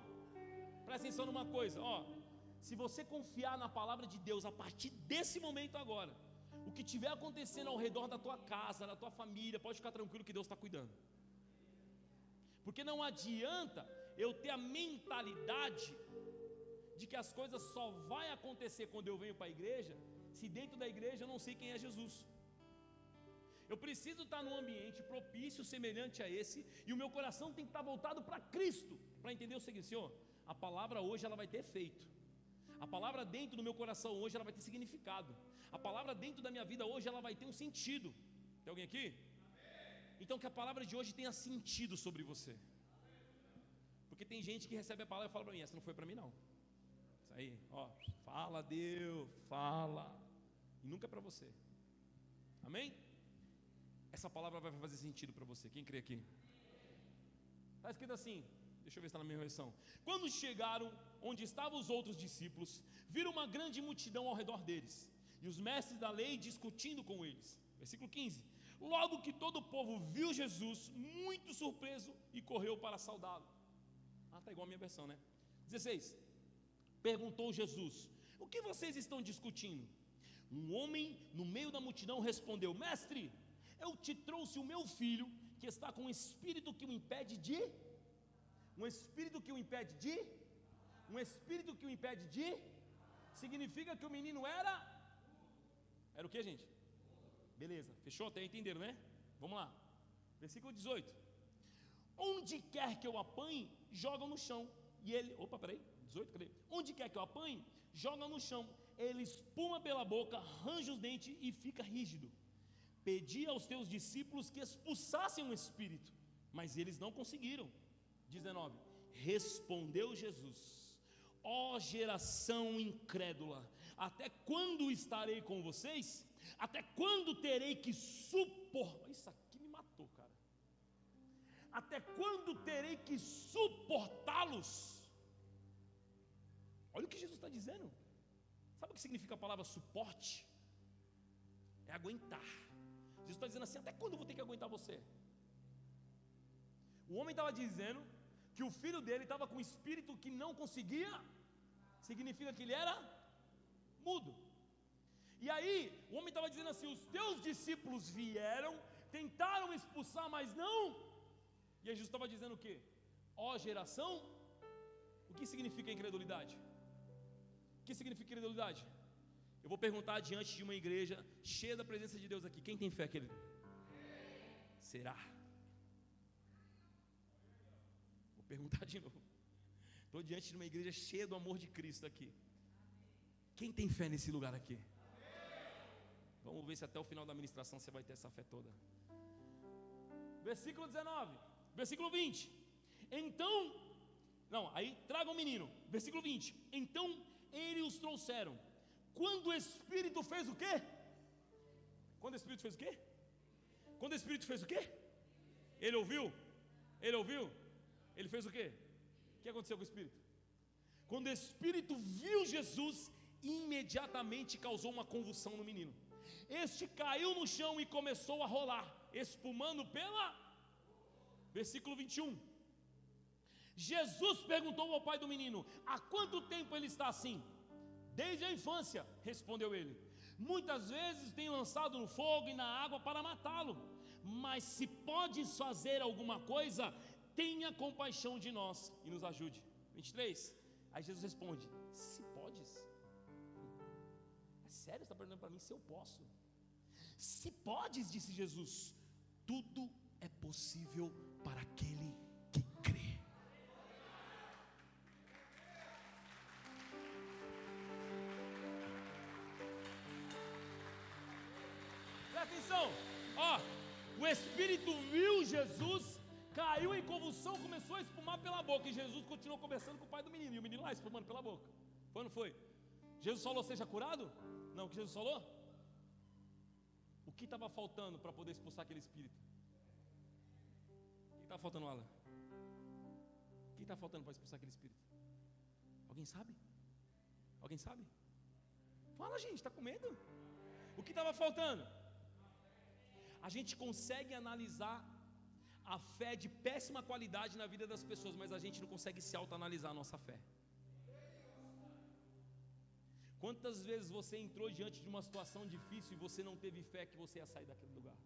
Presta atenção numa coisa, ó. Se você confiar na palavra de Deus a partir desse momento agora, o que estiver acontecendo ao redor da tua casa, da tua família, pode ficar tranquilo que Deus está cuidando. Porque não adianta eu ter a mentalidade de que as coisas só vai acontecer quando eu venho para a igreja, se dentro da igreja eu não sei quem é Jesus. Eu preciso estar num ambiente propício, semelhante a esse, e o meu coração tem que estar voltado para Cristo, para entender o seguinte: Senhor, a palavra hoje ela vai ter efeito. A palavra dentro do meu coração hoje ela vai ter significado. A palavra dentro da minha vida hoje ela vai ter um sentido. Tem alguém aqui? Então que a palavra de hoje tenha sentido sobre você. Porque tem gente que recebe a palavra e fala para mim: essa não foi para mim não. Isso aí, ó, fala Deus, fala. E nunca é para você. Amém? Essa palavra vai fazer sentido para você. Quem crê aqui? Está escrito assim, deixa eu ver se está na minha versão. Quando chegaram onde estavam os outros discípulos, viram uma grande multidão ao redor deles, e os mestres da lei discutindo com eles. Versículo 15. Logo que todo o povo viu Jesus, muito surpreso, e correu para saudá-lo. Está igual a minha versão, né? 16. Perguntou Jesus: o que vocês estão discutindo? Um homem no meio da multidão respondeu: mestre, eu te trouxe o meu filho, que está com um espírito que o impede de... Um espírito que o impede de... Um espírito que o impede de... Significa que o menino era... Era o que, gente? Beleza, fechou? Até entenderam, né? Vamos lá. Versículo 18. Onde quer que eu apanhe, joga no chão. E ele... Opa, peraí. 18, cadê? Onde quer que eu apanhe, joga no chão. Ele espuma pela boca, arranja os dentes e fica rígido. Pedi aos teus discípulos que expulsassem o espírito, mas eles não conseguiram. 19. Respondeu Jesus: ó geração incrédula, até quando estarei com vocês? Até quando terei que suportar? Isso aqui me matou, cara. Até quando terei que suportá-los? Olha o que Jesus está dizendo. Sabe o que significa a palavra suporte? É aguentar. Jesus está dizendo assim: até quando eu vou ter que aguentar você? O homem estava dizendo que o filho dele estava com um espírito que não conseguia, significa que ele era mudo. E aí, o homem estava dizendo assim: os teus discípulos vieram, tentaram expulsar, mas não. E aí Jesus estava dizendo o quê? Ó geração, o que significa incredulidade? O que significa incredulidade? Eu vou perguntar diante de uma igreja cheia da presença de Deus aqui: quem tem fé, querido? Será? Vou perguntar de novo. Estou diante de uma igreja cheia do amor de Cristo aqui. Quem tem fé nesse lugar aqui? Vamos ver se até o final da ministração você vai ter essa fé toda. Versículo 19, versículo 20. Então, não, aí traga o menino. Versículo 20. Então eles os trouxeram. Quando o Espírito fez o quê? Quando o Espírito fez o quê? Quando o Espírito fez o quê? Ele ouviu? Ele ouviu? Ele fez o quê? O que aconteceu com o Espírito? Quando o Espírito viu Jesus, imediatamente causou uma convulsão no menino. Este caiu no chão e começou a rolar, espumando pela... Versículo 21. Jesus perguntou ao pai do menino: há quanto tempo ele está assim? Desde a infância, respondeu ele. Muitas vezes tem lançado no fogo e na água para matá-lo. Mas se podes fazer alguma coisa, tenha compaixão de nós e nos ajude. 23. Aí Jesus responde: se podes? É sério, você está perguntando para mim se eu posso? Se podes, disse Jesus, tudo é possível para aquele que crê. Presta atenção, ó, o Espírito viu Jesus, caiu em convulsão, começou a espumar pela boca, e Jesus continuou conversando com o pai do menino, e o menino lá espumando pela boca. Foi ou não foi? Jesus falou: seja curado? Não, o que Jesus falou? O que estava faltando para poder expulsar aquele espírito? O que estava faltando, Alan? O que estava faltando para expulsar aquele espírito? Alguém sabe? Alguém sabe? Fala, gente, está com medo? O que estava faltando? A gente consegue analisar a fé de péssima qualidade na vida das pessoas, mas a gente não consegue se autoanalisar a nossa fé. Quantas vezes você entrou diante de uma situação difícil e você não teve fé que você ia sair daquele lugar?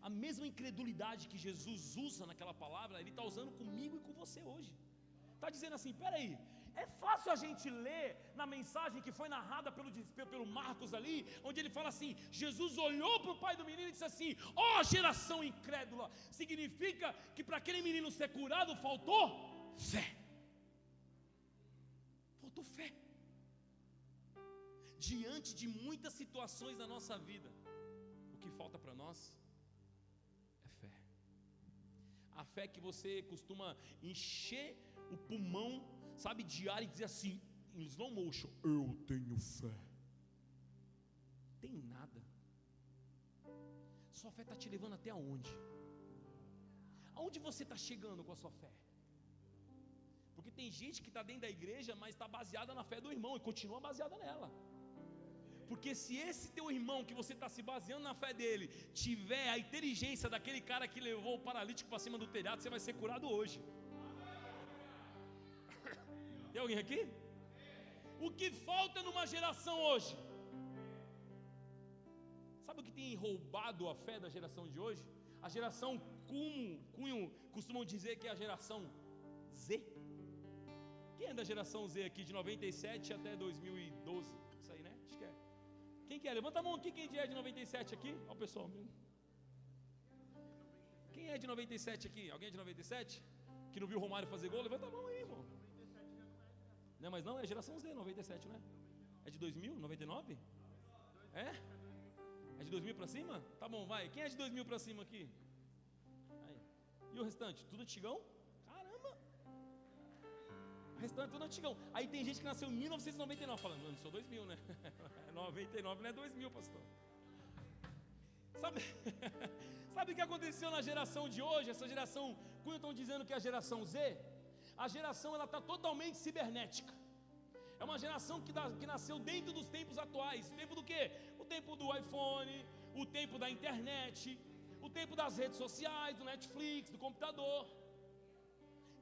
A mesma incredulidade que Jesus usa naquela palavra, Ele está usando comigo e com você hoje. Está dizendo assim: peraí, é fácil a gente ler na mensagem que foi narrada pelo Marcos ali, onde ele fala assim: Jesus olhou para o pai do menino e disse assim: ó geração incrédula. Significa que para aquele menino ser curado faltou fé. Faltou fé. Diante de muitas situações da nossa vida, o que falta para nós é fé. A fé que você costuma encher o pulmão, sabe, de ar e dizer assim, em slow motion: eu tenho fé. Tem nada. Sua fé está te levando até aonde? Aonde você está chegando com a sua fé? Porque tem gente que está dentro da igreja, mas está baseada na fé do irmão e continua baseada nela. Porque se esse teu irmão que você está se baseando na fé dele tiver a inteligência daquele cara que levou o paralítico para cima do telhado, você vai ser curado hoje. Tem alguém aqui? O que falta numa geração hoje? Sabe o que tem roubado a fé da geração de hoje? A geração Cunho costumam dizer que é a geração Z. Quem é da geração Z aqui, de 97 até 2012? Isso aí, né? Acho que é. Quem que é? Levanta a mão aqui, quem é de 97 aqui? Olha o pessoal. Quem é de 97 aqui? Alguém é de 97? Que não viu o Romário fazer gol? Levanta a mão aí, irmão. Não, mas não, é geração Z, 97, né? É de 2000, 99? É? É de 2000 para cima? Tá bom, vai. Quem é de 2000 para cima aqui? Aí. E o restante? Tudo antigão? Caramba! restante é tudo antigão. Aí tem gente que nasceu em 1999, falando, não sou 2000, né? 99 não é 2000, pastor. Sabe o que aconteceu na geração de hoje? Essa geração, quando estão dizendo que é a geração Z, a geração ela está totalmente cibernética. É uma geração que nasceu dentro dos tempos atuais. O tempo do quê? O tempo do iPhone, o tempo da internet, o tempo das redes sociais, do Netflix, do computador.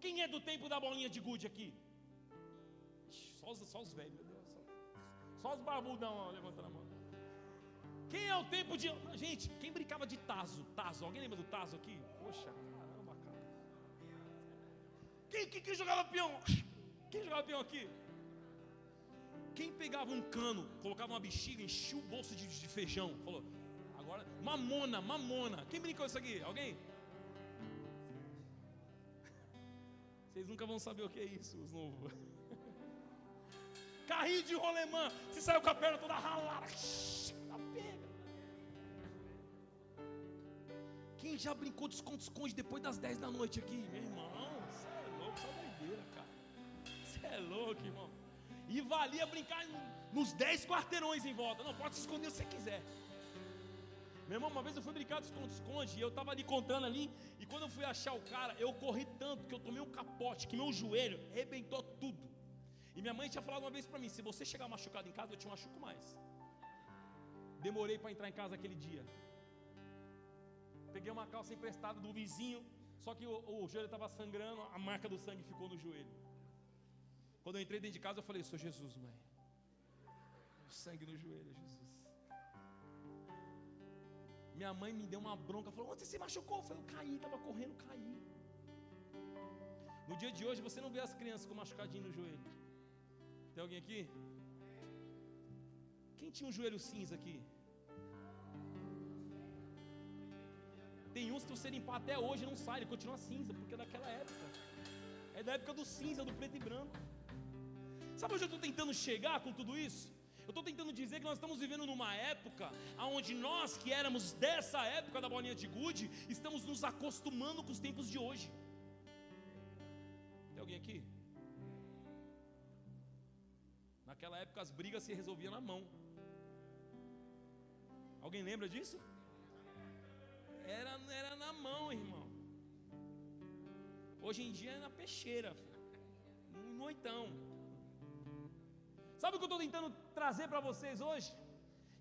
Quem é do tempo da bolinha de gude aqui? Só os velhos, meu Deus. Só os barbudão levantando a mão. Quem é o tempo de... Gente, quem brincava de tazo? Alguém lembra do tazo aqui? Poxa, caramba, cara. Quem jogava peão? Quem jogava peão aqui? Quem pegava um cano, colocava uma bexiga, enchia o bolso de feijão? Falou, agora, mamona. Quem brincou isso aqui? Alguém? Vocês nunca vão saber o que é isso, os novos. Carrinho de rolemã. Você saiu com a perna toda ralada. Pega. Quem já brincou de esconde-esconde depois das 10 da noite aqui? Meu irmão, você é louco, só doideira, cara. Você é louco, irmão. E valia brincar nos 10 quarteirões em volta. Não, pode se esconder se você quiser. Meu irmão, uma vez eu fui brincar de esconde-esconde e eu estava ali contando ali. E quando eu fui achar o cara, eu corri tanto que eu tomei um capote, que meu joelho arrebentou tudo. E minha mãe tinha falado uma vez para mim, se você chegar machucado em casa, eu te machuco mais. Demorei para entrar em casa aquele dia. Peguei uma calça emprestada do vizinho, só que o joelho estava sangrando, a marca do sangue ficou no joelho. Quando eu entrei dentro de casa, eu falei, sou Jesus, mãe. O sangue no joelho, Jesus. Minha mãe me deu uma bronca, falou, onde você se machucou? Eu falei, eu caí, estava correndo, caí. No dia de hoje, você não vê as crianças com machucadinho no joelho. Tem alguém aqui? Quem tinha um joelho cinza aqui? Tem uns que você limpar até hoje não sai, ele continua cinza, porque é daquela época. É da época do cinza, do preto e branco. Sabe onde eu estou tentando chegar com tudo isso? Eu estou tentando dizer que nós estamos vivendo numa época onde nós que éramos dessa época da bolinha de gude, estamos nos acostumando com os tempos de hoje. Tem alguém aqui? Naquela época as brigas se resolviam na mão. Alguém lembra disso? Era na mão, irmão. Hoje em dia é na peixeira, no noitão. Sabe o que eu estou tentando trazer para vocês hoje?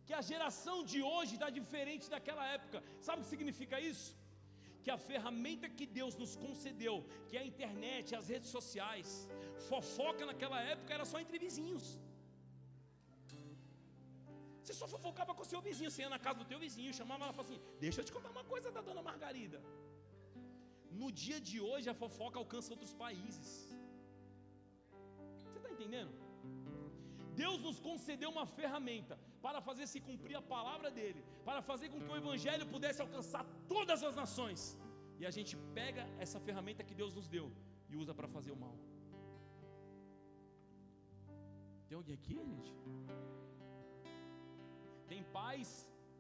Que a geração de hoje está diferente daquela época. Sabe o que significa isso? Que a ferramenta que Deus nos concedeu, que é a internet, as redes sociais, fofoca naquela época era só entre vizinhos. Você só fofocava com o seu vizinho. Você ia na casa do teu vizinho, chamava ela e falava assim, deixa eu te contar uma coisa da dona Margarida. No dia de hoje a fofoca alcança outros países. Você está entendendo? Deus nos concedeu uma ferramenta para fazer se cumprir a palavra dele, para fazer com que o evangelho pudesse alcançar todas as nações. E a gente pega essa ferramenta que Deus nos deu e usa para fazer o mal. Tem alguém aqui, gente? Tem pais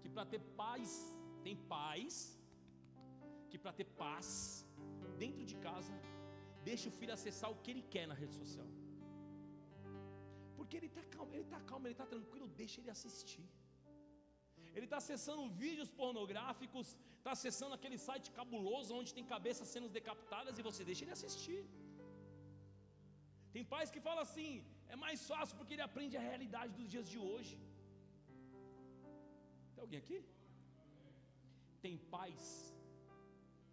que para ter paz, tem pais que para ter paz dentro de casa, deixa o filho acessar o que ele quer na rede social. Porque ele está calmo, ele está tranquilo, deixa ele assistir. Ele está acessando vídeos pornográficos, está acessando aquele site cabuloso onde tem cabeças sendo decapitadas e você deixa ele assistir. Tem pais que falam assim, é mais fácil porque ele aprende a realidade dos dias de hoje. Tem alguém aqui? Tem pais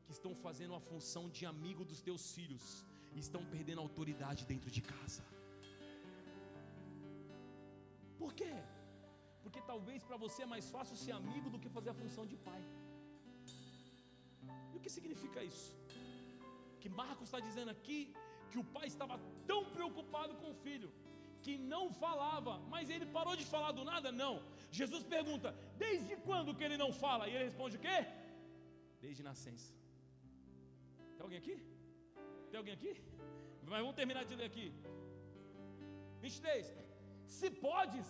que estão fazendo a função de amigo dos teus filhos e estão perdendo a autoridade dentro de casa. Por quê? Porque talvez para você é mais fácil ser amigo do que fazer a função de pai. E o que significa isso? Que Marcos está dizendo aqui que o pai estava tão preocupado com o filho que não falava, mas ele parou de falar do nada? Não. Jesus pergunta, desde quando que ele não fala? E ele responde o quê? Desde nascença. Tem alguém aqui? Tem alguém aqui? Mas vamos terminar de ler aqui. 23. Se podes,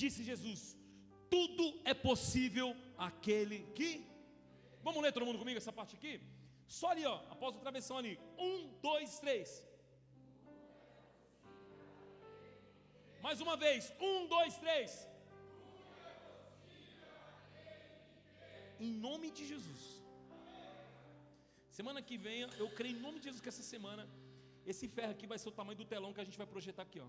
disse Jesus, tudo é possível àquele que... Vamos ler todo mundo comigo essa parte aqui? Só ali, ó, após o travessão ali. 1, 2, 3. Mais uma vez, 1, 2, 3. Em nome de Jesus. Semana que vem, eu creio em nome de Jesus que essa semana, esse ferro aqui vai ser o tamanho do telão que a gente vai projetar aqui, ó.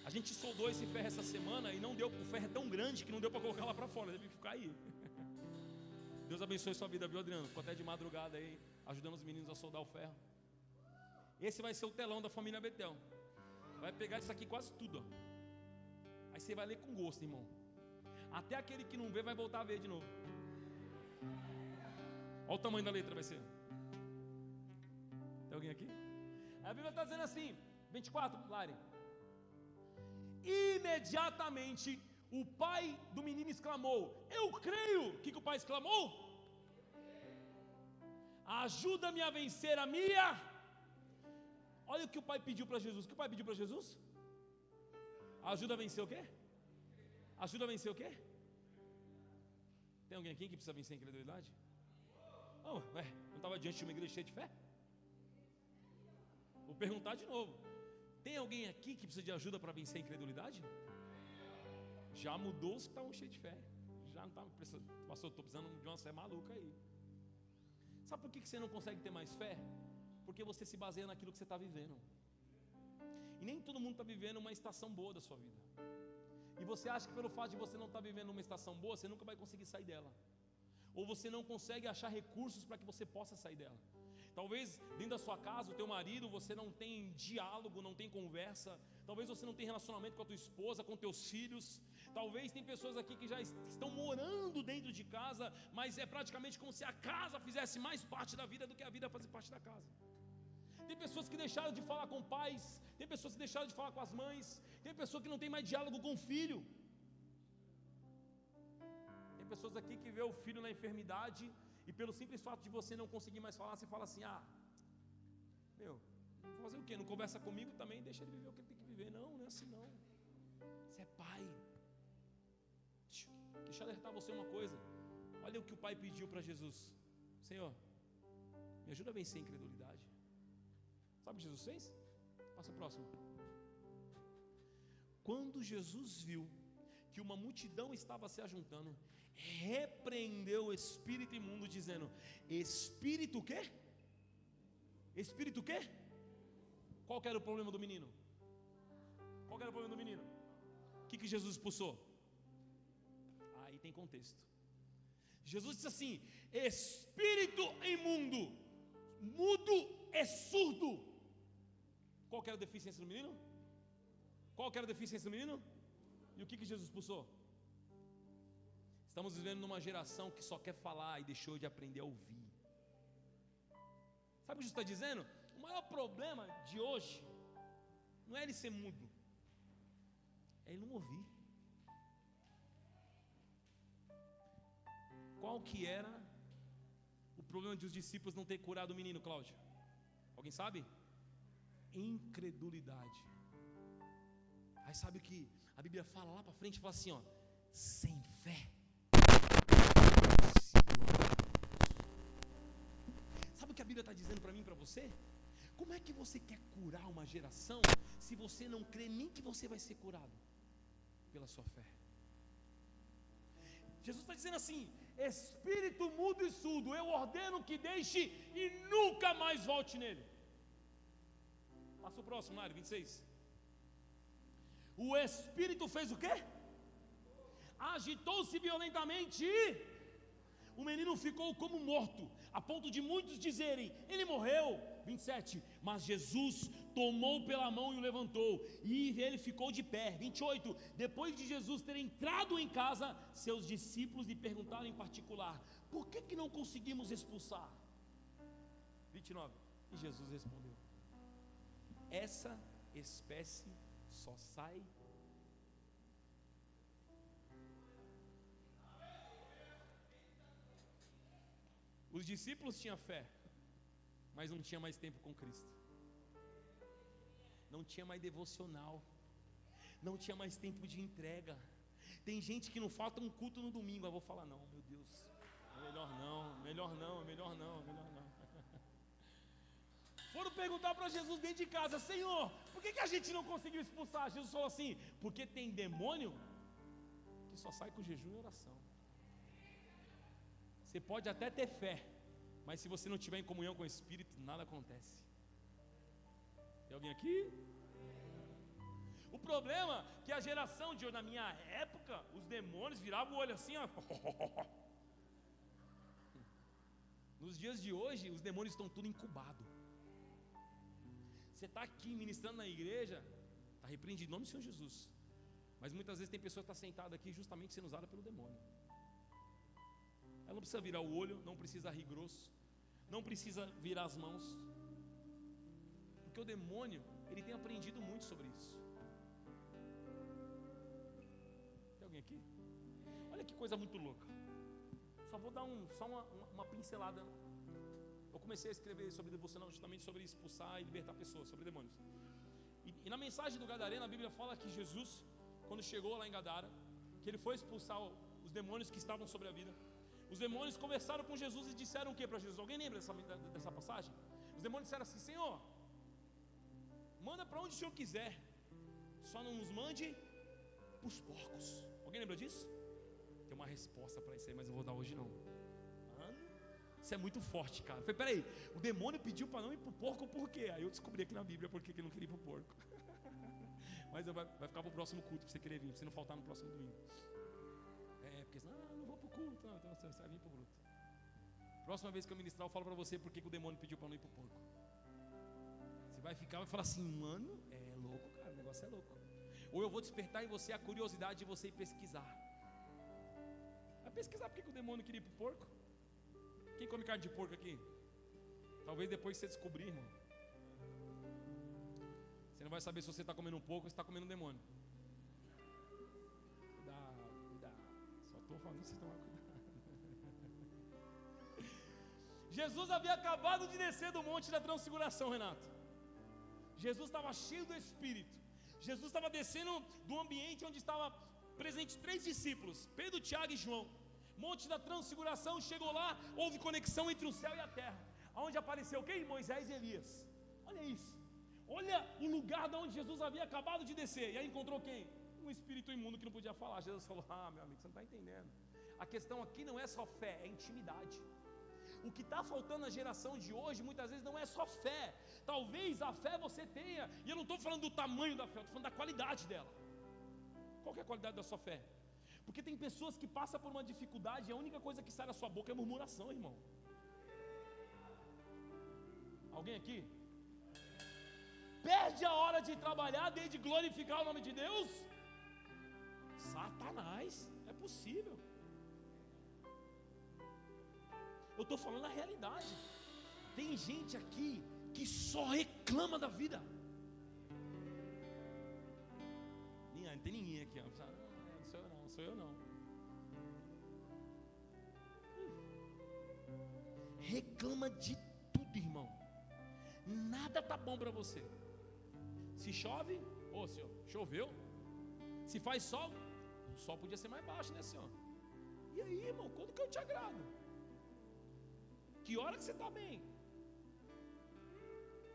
A gente soldou esse ferro essa semana e não deu, o ferro é tão grande que não deu para colocar lá para fora, deve ficar aí. Deus abençoe sua vida, viu, Adriano? Ficou até de madrugada aí, ajudando os meninos a soldar o ferro. Esse vai ser o telão da família Betel. Vai pegar isso aqui quase tudo, ó. Aí você vai ler com gosto, irmão. Até aquele que não vê vai voltar a ver de novo. Olha o tamanho da letra, vai ser. Tem alguém aqui? A Bíblia está dizendo assim, 24, Lari. Imediatamente o pai do menino exclamou: eu creio. O que o pai exclamou? Ajuda-me a vencer a minha. Olha o que o pai pediu para Jesus. O que o pai pediu para Jesus? Ajuda a vencer o quê? Ajuda a vencer o quê? Tem alguém aqui que precisa vencer a incredulidade? Não, não estava diante de uma igreja cheia de fé? Vou perguntar de novo. Tem alguém aqui que precisa de ajuda para vencer a incredulidade? Já mudou os que estavam cheios de fé. Já não estava precisando. Pastor, estou precisando de uma fé maluca aí. Sabe por que você não consegue ter mais fé? Porque você se baseia naquilo que você está vivendo. E nem todo mundo está vivendo uma estação boa da sua vida. E você acha que pelo fato de você não estar vivendo uma estação boa, você nunca vai conseguir sair dela. Ou você não consegue achar recursos para que você possa sair dela. Talvez dentro da sua casa, o teu marido, você não tem diálogo, não tem conversa. Talvez você não tenha relacionamento com a tua esposa, com teus filhos. Talvez tem pessoas aqui que já estão morando dentro de casa, mas é praticamente como se a casa fizesse mais parte da vida do que a vida fazer parte da casa. Tem pessoas que deixaram de falar com pais, tem pessoas que deixaram de falar com as mães, tem pessoa que não tem mais diálogo com o filho. Tem pessoas aqui que vê o filho na enfermidade e pelo simples fato de você não conseguir mais falar, você fala assim: vou fazer o quê? Não conversa comigo também, deixa ele viver o que ele tem que viver. Não é assim não. Você é pai. Deixa eu alertar você uma coisa. Olha o que o pai pediu para Jesus: Senhor, me ajuda a vencer a incredulidade. Sabe o que Jesus fez? Passa o próximo. Quando Jesus viu que uma multidão estava se ajuntando, repreendeu o espírito imundo, dizendo: espírito o quê? Espírito o quê? Qual que era o problema do menino? Qual que era o problema do menino? O que Jesus expulsou? Aí tem contexto. Jesus disse assim: espírito imundo, mudo e surdo. Qual que era a deficiência do menino? Qual que era a deficiência do menino? E o que Jesus expulsou? Estamos vivendo numa geração que só quer falar e deixou de aprender a ouvir. Sabe o que Jesus está dizendo? O maior problema de hoje não é ele ser mudo, é ele não ouvir. Qual que era o problema de os discípulos não ter curado o menino, Cláudio? Alguém sabe? Incredulidade. Aí sabe o que a Bíblia fala lá para frente? Fala assim, sem fé. Sabe o que a Bíblia está dizendo para mim e para você? Como é que você quer curar uma geração se você não crê nem que você vai ser curado pela sua fé? Jesus está dizendo assim: espírito mudo e surdo, eu ordeno que deixe e nunca mais volte nele. Passa o próximo, Mário, 26. O espírito fez o quê? Agitou-se violentamente e o menino ficou como morto, a ponto de muitos dizerem: ele morreu. 27. Mas Jesus tomou pela mão e o levantou, e ele ficou de pé. 28. Depois de Jesus ter entrado em casa, seus discípulos lhe perguntaram em particular: por que não conseguimos expulsar? 29. E Jesus respondeu: essa espécie só sai. Os discípulos tinham fé, mas não tinha mais tempo com Cristo. Não tinha mais devocional. Não tinha mais tempo de entrega. Tem gente que não falta um culto no domingo. Eu vou falar: não, meu Deus, melhor não. Foram perguntar para Jesus dentro de casa: Senhor, por que a gente não conseguiu expulsar? Jesus falou assim: porque tem demônio que só sai com jejum e oração. Você pode até ter fé, mas se você não estiver em comunhão com o Espírito, nada acontece. Tem alguém aqui? O problema é que a geração de hoje, na minha época, os demônios viravam o olho assim, ó. Nos dias de hoje, os demônios estão tudo incubado. Você está aqui ministrando na igreja, está repreendido em nome do Senhor Jesus. Mas muitas vezes tem pessoa que está sentada aqui justamente sendo usada pelo demônio. Ela não precisa virar o olho, não precisa rir grosso, não precisa virar as mãos, porque o demônio, ele tem aprendido muito sobre isso. Tem alguém aqui? Olha que coisa muito louca. Só vou dar só uma pincelada. Eu comecei a escrever sobre devocional justamente sobre expulsar e libertar pessoas, sobre demônios. E na mensagem do Gadareno, a Bíblia fala que Jesus, quando chegou lá em Gadara, que ele foi expulsar os demônios que estavam sobre a vida. Os demônios conversaram com Jesus e disseram o que para Jesus? Alguém lembra dessa passagem? Os demônios disseram assim: Senhor, manda para onde o Senhor quiser, só não nos mande para os porcos. Alguém lembra disso? Tem uma resposta para isso aí, mas eu vou dar hoje não. Isso é muito forte, cara. Eu falei: peraí, o demônio pediu para não ir para o porco por quê? Aí eu descobri aqui na Bíblia porque ele não queria ir para o porco. Mas vai ficar para o próximo culto, para você querer vir, para você não faltar no próximo domingo. Porque senão, não vou para o culto, não, então você vai vir para o bruto. Próxima vez que eu ministrar, eu falo para você porque que o demônio pediu para não ir para o porco. Você vai ficar e vai falar assim: mano, é louco, cara, o negócio é louco. Ou eu vou despertar em você a curiosidade de você ir pesquisar. Vai pesquisar porque que o demônio queria ir para o porco? Quem come carne de porco aqui? Talvez depois você descobrir, irmão. Você não vai saber se você está comendo um porco ou se está comendo um demônio. Cuidado. Só estou falando que vocês tomar cuidado. Jesus havia acabado de descer do monte da transfiguração, Renato. Jesus estava cheio do Espírito. Jesus estava descendo do ambiente onde estava presente 3 discípulos, Pedro, Tiago e João. Monte da transfiguração, chegou lá, houve conexão entre o céu e a terra. Onde apareceu quem? Moisés e Elias. Olha isso. Olha o lugar de onde Jesus havia acabado de descer. E aí encontrou quem? Um espírito imundo que não podia falar. Jesus falou: meu amigo, você não está entendendo. A questão aqui não é só fé, é intimidade. O que está faltando na geração de hoje, muitas vezes não é só fé. Talvez a fé você tenha, e eu não estou falando do tamanho da fé, eu estou falando da qualidade dela. Qual que é a qualidade da sua fé? Porque tem pessoas que passam por uma dificuldade e a única coisa que sai da sua boca é murmuração, irmão. Alguém aqui? Perde a hora de trabalhar, de glorificar o nome de Deus? Satanás, é possível. Eu estou falando a realidade. Tem gente aqui que só reclama da vida. Não tem ninguém aqui, ó. Não sou eu não. Reclama de tudo, irmão. Nada tá bom para você. Se chove, senhor, choveu. Se faz sol, o sol podia ser mais baixo, né, senhor? E aí, irmão, quando que eu te agrado? Que hora que você está bem?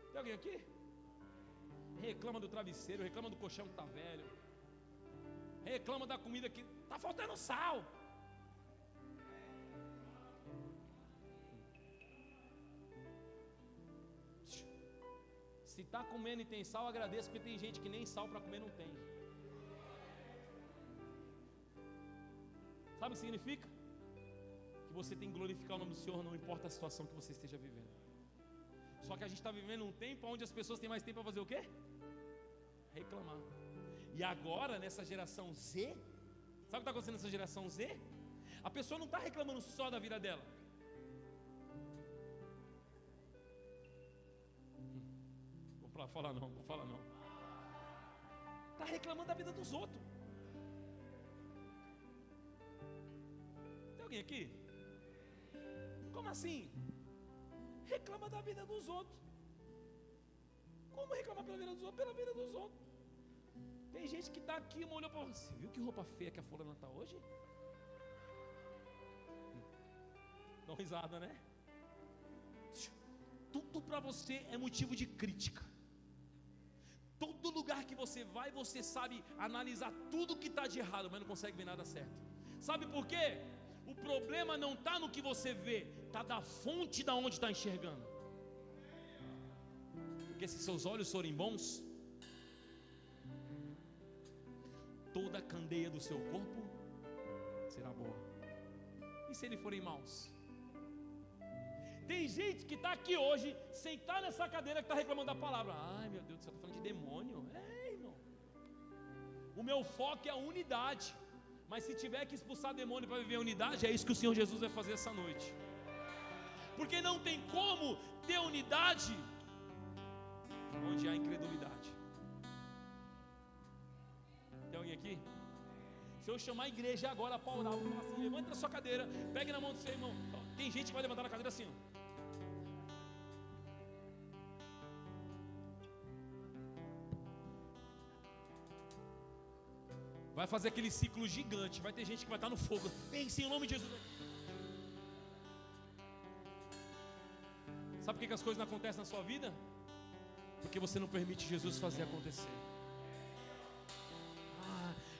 Tem alguém aqui? Reclama do travesseiro, reclama do colchão que está velho, reclama da comida que está faltando sal. Se está comendo e tem sal, agradeça, porque tem gente que nem sal para comer não tem. Sabe o que significa? Que você tem que glorificar o nome do Senhor, não importa a situação que você esteja vivendo. Só que a gente está vivendo um tempo onde as pessoas têm mais tempo para fazer o quê? Reclamar. E agora, nessa geração Z, sabe o que está acontecendo nessa geração Z? A pessoa não está reclamando só da vida dela. Vou falar não. Está reclamando da vida dos outros. Tem alguém aqui? Como assim? Reclama da vida dos outros. Como reclamar pela vida dos outros? Pela vida dos outros. Tem gente que está aqui e olhou para você. Você viu que roupa feia que a fulana está hoje? Dá uma risada, né? tudo para você é motivo de crítica. Todo lugar que você vai, você sabe analisar tudo que está de errado, mas não consegue ver nada certo. Sabe por quê? O problema não está no que você vê, está da fonte da onde está enxergando. Porque se seus olhos forem bons, toda a candeia do seu corpo será boa. E se eles forem maus? Tem gente que está aqui hoje, sentar nessa cadeira, que está reclamando da palavra. Ai meu Deus do céu, está falando de demônio. Irmão, o meu foco é a unidade. Mas se tiver que expulsar demônio para viver a unidade, é isso que o Senhor Jesus vai fazer essa noite. Porque não tem como ter unidade onde há incredulidade. Tem alguém aqui? Se eu chamar a igreja agora para orar, eu vou falar assim: levante na sua cadeira, pegue na mão do seu irmão. Tem gente que vai levantar na cadeira assim, ó. Vai fazer aquele ciclo gigante. Vai ter gente que vai estar no fogo. Vem, sim, em nome de Jesus. Sabe por que as coisas não acontecem na sua vida? Porque você não permite Jesus fazer acontecer.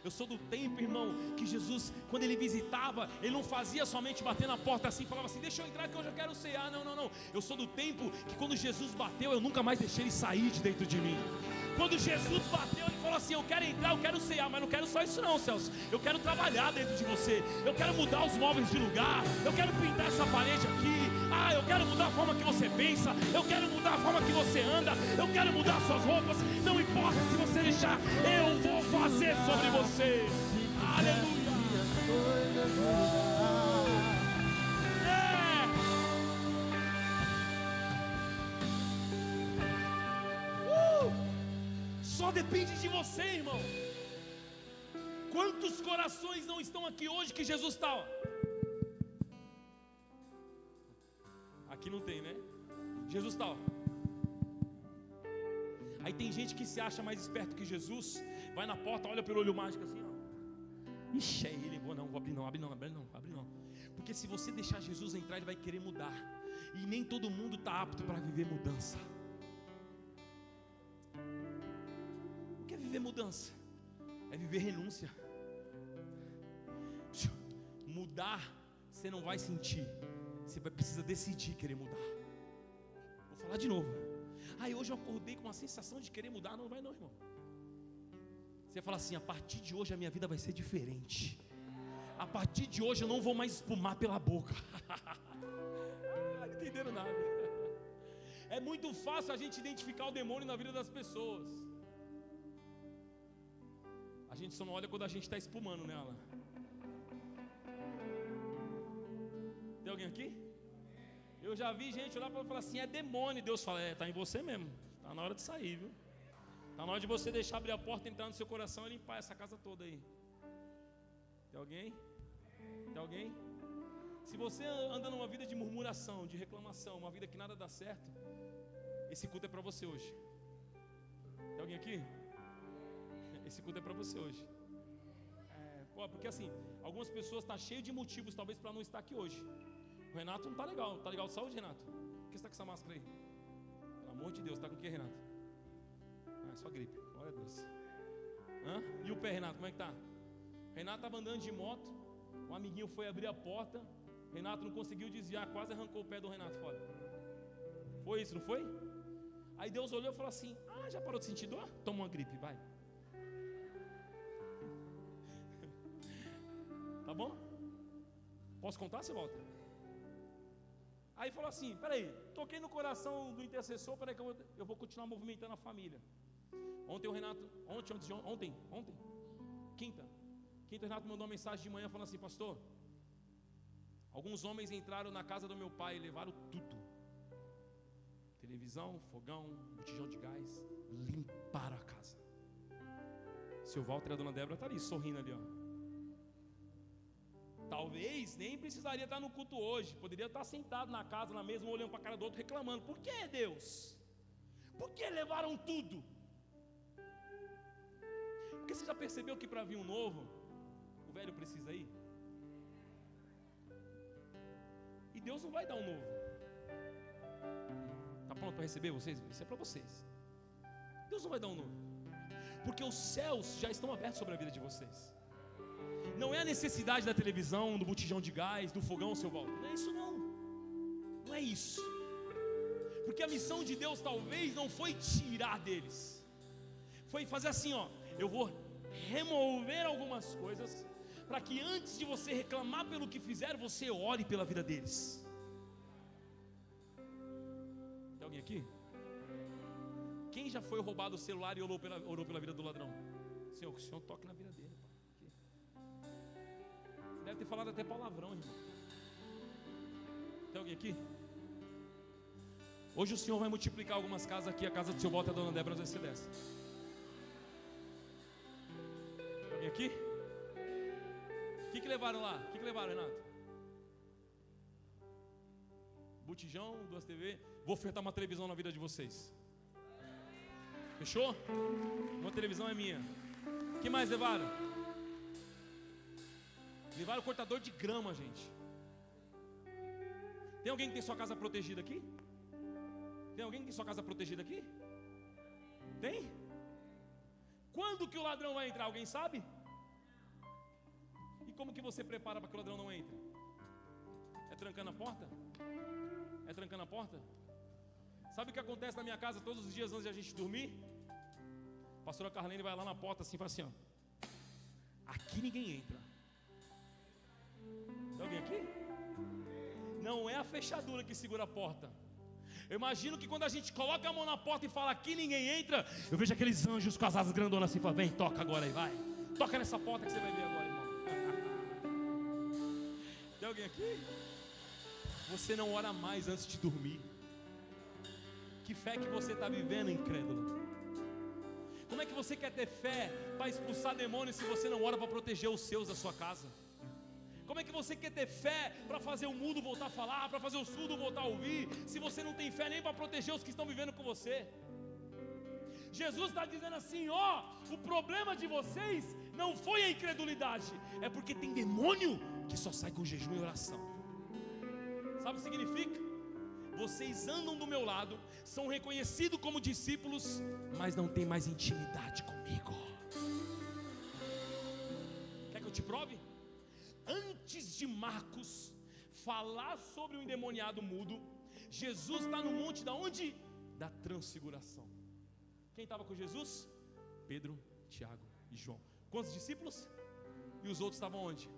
Eu sou do tempo, irmão, que Jesus, quando ele visitava, ele não fazia somente bater na porta assim, falava assim: deixa eu entrar que hoje eu quero cear. Não. Eu sou do tempo que quando Jesus bateu, eu nunca mais deixei ele sair de dentro de mim. Quando Jesus bateu, ele falou assim: eu quero entrar, eu quero cear, mas não quero só isso não, Celso. Eu quero trabalhar dentro de você. Eu quero mudar os móveis de lugar. Eu quero pintar essa parede aqui. Eu quero mudar a forma que você pensa. Eu quero mudar a forma que você anda. Eu quero mudar suas roupas. Não importa se você deixar, eu vou fazer sobre você. Aleluia. Só depende de você, irmão. Quantos corações não estão aqui hoje que Jesus está? Aqui não tem, né? Jesus está. Aí tem gente que se acha mais esperto que Jesus, vai na porta, olha pelo olho mágico assim, ó. Ixi, é ele, vou abrir não. Porque se você deixar Jesus entrar, ele vai querer mudar. E nem todo mundo está apto para viver mudança. O que é viver mudança? É viver renúncia. Mudar, você não vai sentir. Você precisa decidir querer mudar. Vou falar de novo. Hoje eu acordei com uma sensação de querer mudar. Não vai não, irmão. Você fala assim: a partir de hoje a minha vida vai ser diferente. A partir de hoje eu não vou mais espumar pela boca. Não entenderam nada. É muito fácil a gente identificar o demônio na vida das pessoas. A gente só não olha quando a gente está espumando nela. Tem alguém aqui? Eu já vi gente olhar para falar assim: é demônio. Deus fala: está em você mesmo. Está na hora de sair, viu? Está na hora de você deixar abrir a porta, entrar no seu coração e limpar essa casa toda aí. Tem alguém? Tem alguém? Se você anda numa vida de murmuração, de reclamação, uma vida que nada dá certo, esse culto é para você hoje. Tem alguém aqui? Esse culto é para você hoje. Porque assim, algumas pessoas estão cheias de motivos talvez para não estar aqui hoje. O Renato não está legal. Está legal de saúde, Renato? Por que você está com essa máscara aí? Pelo amor de Deus, está com o que, Renato? É só gripe, glória a Deus. E o pé, Renato, como é que está? Renato estava andando de moto, um amiguinho foi abrir a porta, Renato não conseguiu desviar, quase arrancou o pé do Renato fora. Foi isso, não foi? Aí Deus olhou e falou assim: já parou de sentir dor? Toma uma gripe, vai. Tá bom? Posso contar, você volta? Aí falou assim: peraí, toquei no coração do intercessor, peraí que eu vou continuar movimentando a família. Ontem o Renato, ontem, quinta o Renato mandou uma mensagem de manhã falando assim: pastor, alguns homens entraram na casa do meu pai e levaram tudo. Televisão, fogão, botijão de gás, limparam a casa. Seu Walter e a dona Débora estão ali, sorrindo ali, ó. Talvez nem precisaria estar no culto hoje. Poderia estar sentado na casa, na mesa, um olhando para a cara do outro, reclamando: por que, Deus? Por que levaram tudo? Porque você já percebeu que para vir um novo, o velho precisa ir? E Deus não vai dar um novo. pronto para receber vocês? Isso é para vocês. Deus não vai dar um novo, porque os céus já estão abertos sobre a vida de vocês. Não é a necessidade da televisão, do botijão de gás, do fogão, seu Walter. Não é isso não. Não é isso. Porque a missão de Deus talvez não foi tirar deles, foi fazer assim, ó, eu vou remover algumas coisas, para que antes de você reclamar pelo que fizeram, você ore pela vida deles. Tem alguém aqui? Quem já foi roubado o celular e orou pela vida do ladrão? Senhor, que o Senhor toque na vida dele. Você deve ter falado até palavrão, irmão. Tem alguém aqui? Hoje o Senhor vai multiplicar algumas casas aqui. A casa do seu Walter e da dona Débora vai ser dessa. Tem alguém aqui? O que levaram lá? O que levaram, Renato? Botijão, 2 TV. Vou ofertar uma televisão na vida de vocês. Fechou? Uma televisão é minha. O que mais levaram? Levaram cortador de grama, gente. Tem alguém que tem sua casa protegida aqui? Tem alguém que tem sua casa protegida aqui? Tem? Quando que o ladrão vai entrar? Alguém sabe? E como que você prepara para que o ladrão não entre? É trancando a porta? É trancando a porta? Sabe o que acontece na minha casa todos os dias antes de a gente dormir? A pastora Carlene vai lá na porta assim e fala assim, ó, aqui ninguém entra. Tem alguém aqui? Não é a fechadura que segura a porta. Eu imagino que quando a gente coloca a mão na porta e fala aqui ninguém entra, eu vejo aqueles anjos com as asas grandonas assim, fala, vem, toca agora aí, vai. Toca nessa porta que você vai ver agora, irmão. Tem alguém aqui? Você não ora mais antes de dormir. Que fé que você está vivendo, incrédulo? Como é que você quer ter fé para expulsar demônios se você não ora para proteger os seus da sua casa? Como é que você quer ter fé para fazer o mudo voltar a falar, para fazer o surdo voltar a ouvir, se você não tem fé nem para proteger os que estão vivendo com você? Jesus está dizendo assim, ó, o problema de vocês não foi a incredulidade, é porque tem demônio que só sai com jejum e oração. Sabe o que significa? Vocês andam do meu lado, são reconhecidos como discípulos, mas não tem mais intimidade comigo. Quer que eu te prove? Antes de Marcos falar sobre o endemoniado mudo, Jesus está no monte da onde? Da transfiguração. Quem estava com Jesus? Pedro, Tiago e João. Quantos discípulos? E os outros estavam onde?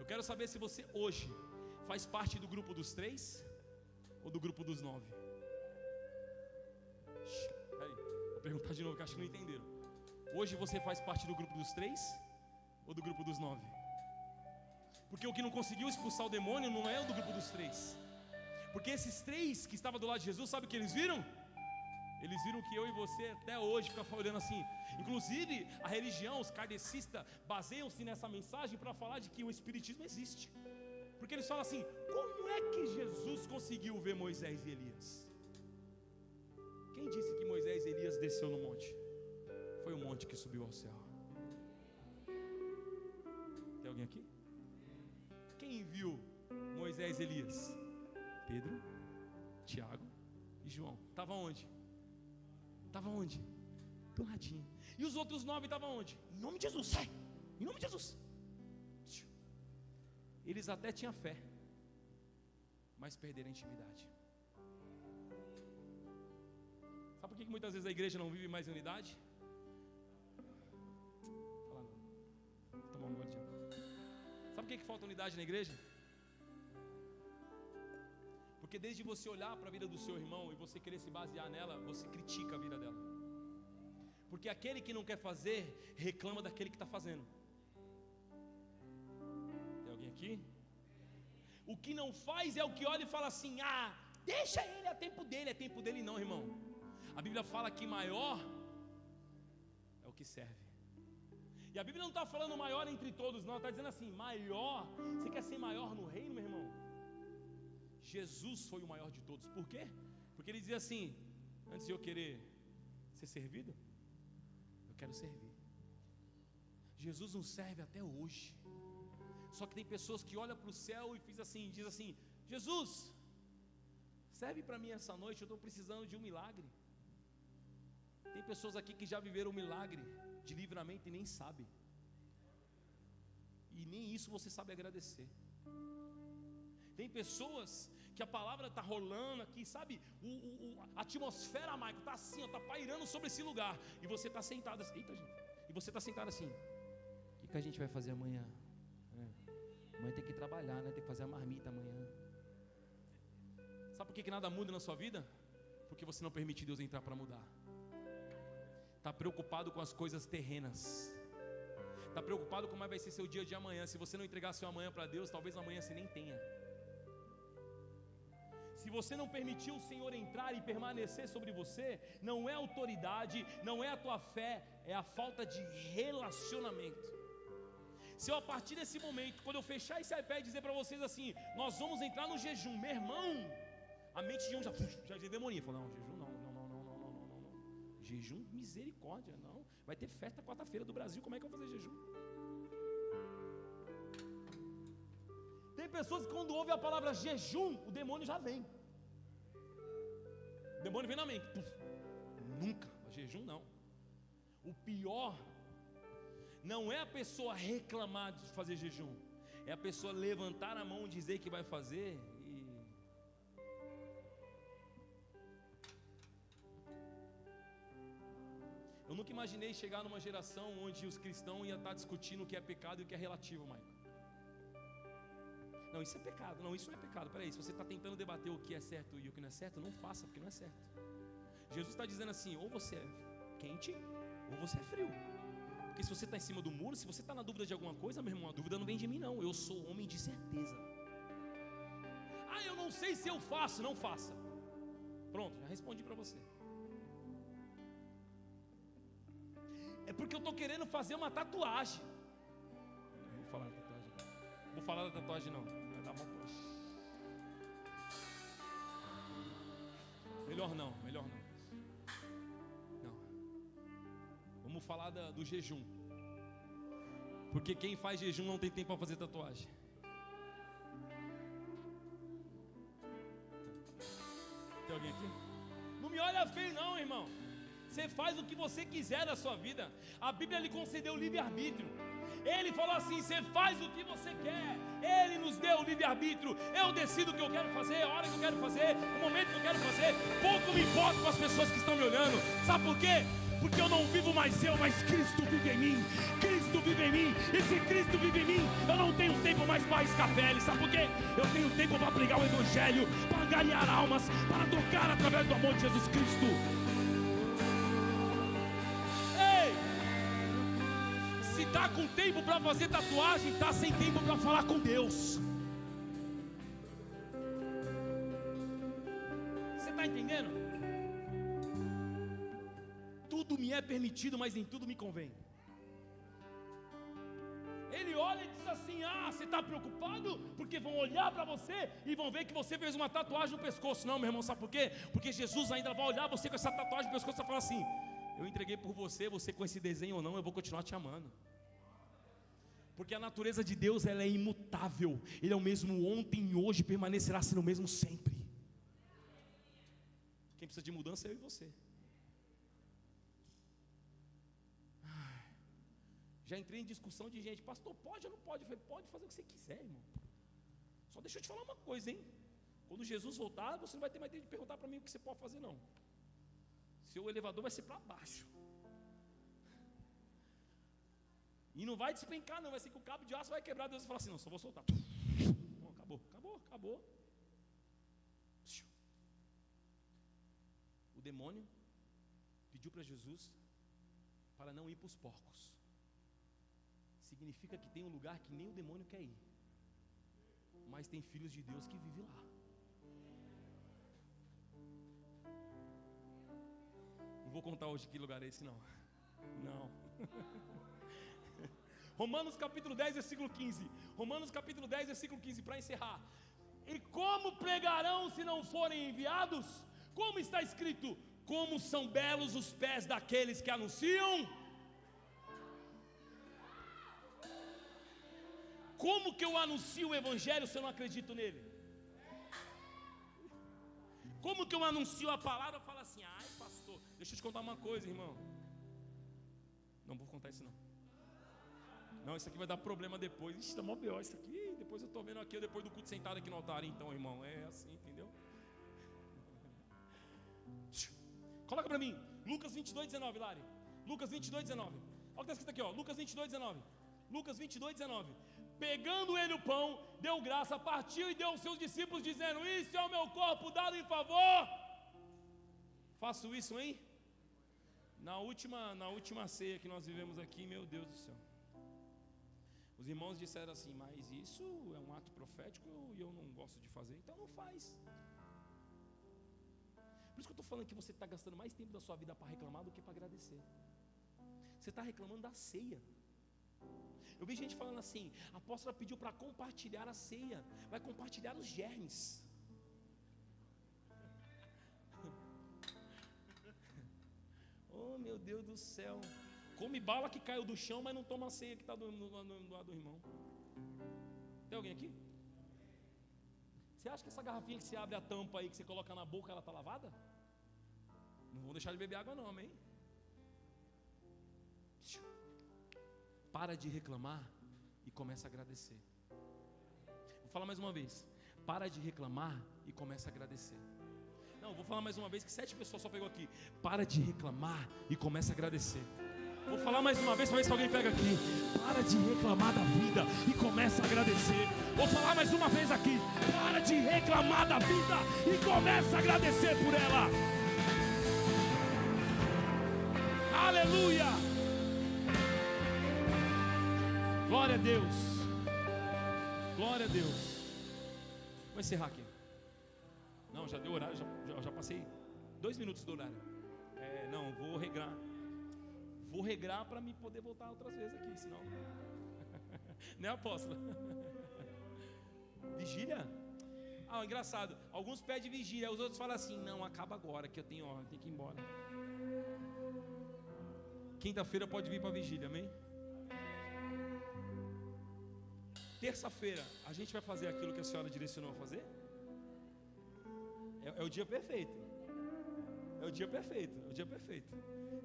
Eu quero saber se você hoje faz parte do grupo dos 3 ou do grupo dos 9. Aí, vou perguntar de novo que acho que não entenderam. Hoje você faz parte do grupo dos 3 ou do grupo dos 9? Porque o que não conseguiu expulsar o demônio não é o do grupo dos 3. Porque esses 3 que estavam do lado de Jesus, sabe o que eles viram? Eles viram que eu e você até hoje ficam olhando assim. Inclusive a religião, os kardecistas baseiam-se nessa mensagem para falar de que o espiritismo existe. Porque eles falam assim, como é que Jesus conseguiu ver Moisés e Elias? Quem disse que Moisés e Elias desceu no monte? Foi o monte que subiu ao céu. Tem alguém aqui? Quem viu Moisés e Elias? Pedro, Tiago e João. Estava onde? Estava onde? Do ladinho. E os outros 9 estavam onde? Em nome de Jesus, sai! Em nome de Jesus. Eles até tinham fé, mas perderam a intimidade. Sabe por que muitas vezes a igreja não vive mais em unidade? Fala não. Vou tomar um gole de água. Sabe por que falta unidade na igreja? Porque desde você olhar para a vida do seu irmão e você querer se basear nela, você critica a vida dela. Porque aquele que não quer fazer, reclama daquele que está fazendo. Tem alguém aqui? O que não faz é o que olha e fala assim, ah, deixa ele, é tempo dele não, irmão. A Bíblia fala que maior é o que serve. E a Bíblia não está falando maior entre todos, não, está dizendo assim, maior, você quer ser maior no reino, meu irmão? Jesus foi o maior de todos. Por quê? Porque ele dizia assim, antes de eu querer ser servido, eu quero servir. Jesus nos serve até hoje. Só que tem pessoas que olham para o céu e diz assim: Jesus, serve para mim essa noite, eu estou precisando de um milagre. Tem pessoas aqui que já viveram um milagre de livramento e nem sabe. E nem isso você sabe agradecer. Tem pessoas que a palavra está rolando aqui, sabe? A atmosfera, Michael, está assim, está pairando sobre esse lugar. E você está sentado assim. Eita, gente. E você está sentado assim. O que a gente vai fazer amanhã? Amanhã tem que trabalhar, né? Tem que fazer a marmita amanhã. Sabe por que nada muda na sua vida? Porque você não permite Deus entrar para mudar. Está preocupado com as coisas terrenas. Está preocupado com como vai ser seu dia de amanhã. Se você não entregar seu amanhã para Deus, talvez amanhã você nem tenha. Se você não permitir o Senhor entrar e permanecer sobre você, não é autoridade, não é a tua fé, é a falta de relacionamento. Se eu a partir desse momento, quando eu fechar esse iPad e dizer para vocês assim: nós vamos entrar no jejum, meu irmão, a mente de um já demonia, falou: não, jejum não. Jejum, misericórdia, não. Vai ter festa quarta-feira do Brasil, como é que eu vou fazer jejum? Tem pessoas que quando ouvem a palavra jejum, o demônio já vem. O demônio vem na mente. Nunca, jejum não. O pior não é a pessoa reclamar de fazer jejum, é a pessoa levantar a mão e dizer que vai fazer e... Eu nunca imaginei chegar numa geração onde os cristãos iam estar discutindo o que é pecado e o que é relativo, Michael. Não, isso é pecado. Não, isso não é pecado. Peraí, se você está tentando debater o que é certo e o que não é certo, não faça, porque não é certo. Jesus está dizendo assim: ou você é quente, ou você é frio. Porque se você está em cima do muro, se você está na dúvida de alguma coisa, meu irmão, a dúvida não vem de mim não. Eu sou homem de certeza. Ah, eu não sei se eu faço. Não faça. Pronto, já respondi para você. É porque eu estou querendo fazer uma tatuagem. Não vou falar da tatuagem. Vou falar da tatuagem não. Vai dar bom, poxa. Melhor não. Não. Vamos falar do jejum. Porque quem faz jejum não tem tempo para fazer tatuagem. Tem alguém aqui? Não me olha feio não, irmão. Você faz o que você quiser da sua vida. A Bíblia lhe concedeu livre-arbítrio. Ele falou assim: você faz o que você quer. Ele nos deu o livre-arbítrio. Eu decido o que eu quero fazer, a hora que eu quero fazer, o momento que eu quero fazer. Pouco me importa com as pessoas que estão me olhando. Sabe por quê? Porque eu não vivo mais eu, mas Cristo vive em mim. Cristo vive em mim. E se Cristo vive em mim, eu não tenho tempo mais para riscar pele. Sabe por quê? Eu tenho tempo para pregar o Evangelho, para ganhar almas, para tocar através do amor de Jesus Cristo. Se está com tempo para fazer tatuagem, está sem tempo para falar com Deus. Você está entendendo? Tudo me é permitido, mas nem tudo me convém. Ele olha e diz assim: ah, você está preocupado? Porque vão olhar para você e vão ver que você fez uma tatuagem no pescoço. Não, meu irmão, sabe por quê? Porque Jesus ainda vai olhar você com essa tatuagem no pescoço e vai falar assim: eu entreguei por você, você com esse desenho ou não, eu vou continuar te amando. Porque a natureza de Deus, ela é imutável. Ele é o mesmo ontem e hoje, permanecerá sendo o mesmo sempre. Quem precisa de mudança é eu e você. Já entrei em discussão de gente: pastor, pode ou não pode? Eu falei: pode fazer o que você quiser, irmão. Só deixa eu te falar uma coisa, hein? Quando Jesus voltar, você não vai ter mais tempo de perguntar para mim o que você pode fazer, não. Seu elevador vai ser para baixo. E não vai despencar não, vai ser que o cabo de aço vai quebrar. Deus vai falar assim: não, só vou soltar. Bom, acabou. O demônio pediu para Jesus para não ir para os porcos. Significa que tem um lugar que nem o demônio quer ir, mas tem filhos de Deus que vivem lá. Não vou contar hoje que lugar é esse não. Romanos capítulo 10, versículo 15. Romanos capítulo 10, versículo 15, para encerrar. E como pregarão se não forem enviados? Como está escrito: como são belos os pés daqueles que anunciam. Como que eu anuncio o evangelho se eu não acredito nele? Como que eu anuncio a palavra? Eu falo assim, ai pastor, deixa eu te contar uma coisa, irmão. Não vou contar isso não. Não, isso aqui vai dar problema depois. Ixi, tá mó pior isso aqui. Depois eu tô vendo aqui, depois do culto sentado aqui no altar. Então, irmão, é assim, entendeu? Coloca pra mim, Lucas 22:19, Lari. Lucas 22:19. Olha o que está escrito aqui, ó. Lucas 22:19. Lucas 22:19. Pegando ele o pão, deu graça, partiu e deu aos seus discípulos, dizendo: isso é o meu corpo dado em favor. Faço isso, hein? Na última ceia que nós vivemos aqui, meu Deus do céu. Os irmãos disseram assim, mas isso é um ato profético e eu não gosto de fazer, então não faz. Por isso que eu estou falando que você está gastando mais tempo da sua vida para reclamar do que para agradecer. Você está reclamando da ceia. Eu vi gente falando assim, a apóstola pediu para compartilhar a ceia, vai compartilhar os germes. Oh meu Deus do céu. Come bala que caiu do chão, mas não toma a ceia que está do lado do irmão. Tem alguém aqui? Você acha que essa garrafinha que você abre a tampa aí, que você coloca na boca, ela está lavada? Não vou deixar de beber água não, amém? Para de reclamar e começa a agradecer. Vou falar mais uma vez. Para de reclamar e começa a agradecer. Não, vou falar mais uma vez que 7 pessoas só pegou aqui. Para de reclamar e começa a agradecer. Vou falar mais uma vez para ver se alguém pega aqui. Para de reclamar da vida e começa a agradecer. Vou falar mais uma vez aqui. Para de reclamar da vida e começa a agradecer por ela. Aleluia! Glória a Deus. Glória a Deus. Vou encerrar aqui. Não, já deu horário, já passei 2 minutos do horário. Não, vou regrar. Vou regrar para me poder voltar outras vezes aqui, senão. Né, apóstolo? Vigília? Engraçado. Alguns pedem vigília, os outros falam assim: não, acaba agora, que eu tenho que ir embora. Quinta-feira pode vir para vigília, amém? Terça-feira, a gente vai fazer aquilo que a senhora direcionou a fazer? É o dia perfeito. É o dia perfeito. É o dia perfeito.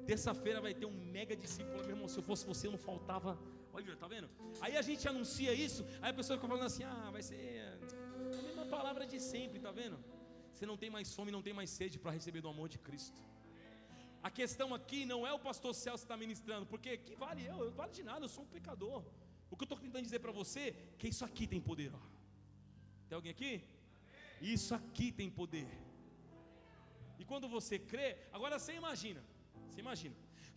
Terça-feira vai ter um mega discípulo, meu irmão. Se eu fosse você, eu não faltava. Olha, tá vendo? Aí a gente anuncia isso, aí a pessoa fica falando assim: vai ser a mesma palavra de sempre, tá vendo? Você não tem mais fome, não tem mais sede para receber do amor de Cristo. A questão aqui não é o pastor Celso que está ministrando, porque que vale eu vale de nada, eu sou um pecador. O que eu estou tentando dizer para você é que isso aqui tem poder, ó. Tem alguém aqui? Isso aqui tem poder. E quando você crê, agora você imagina,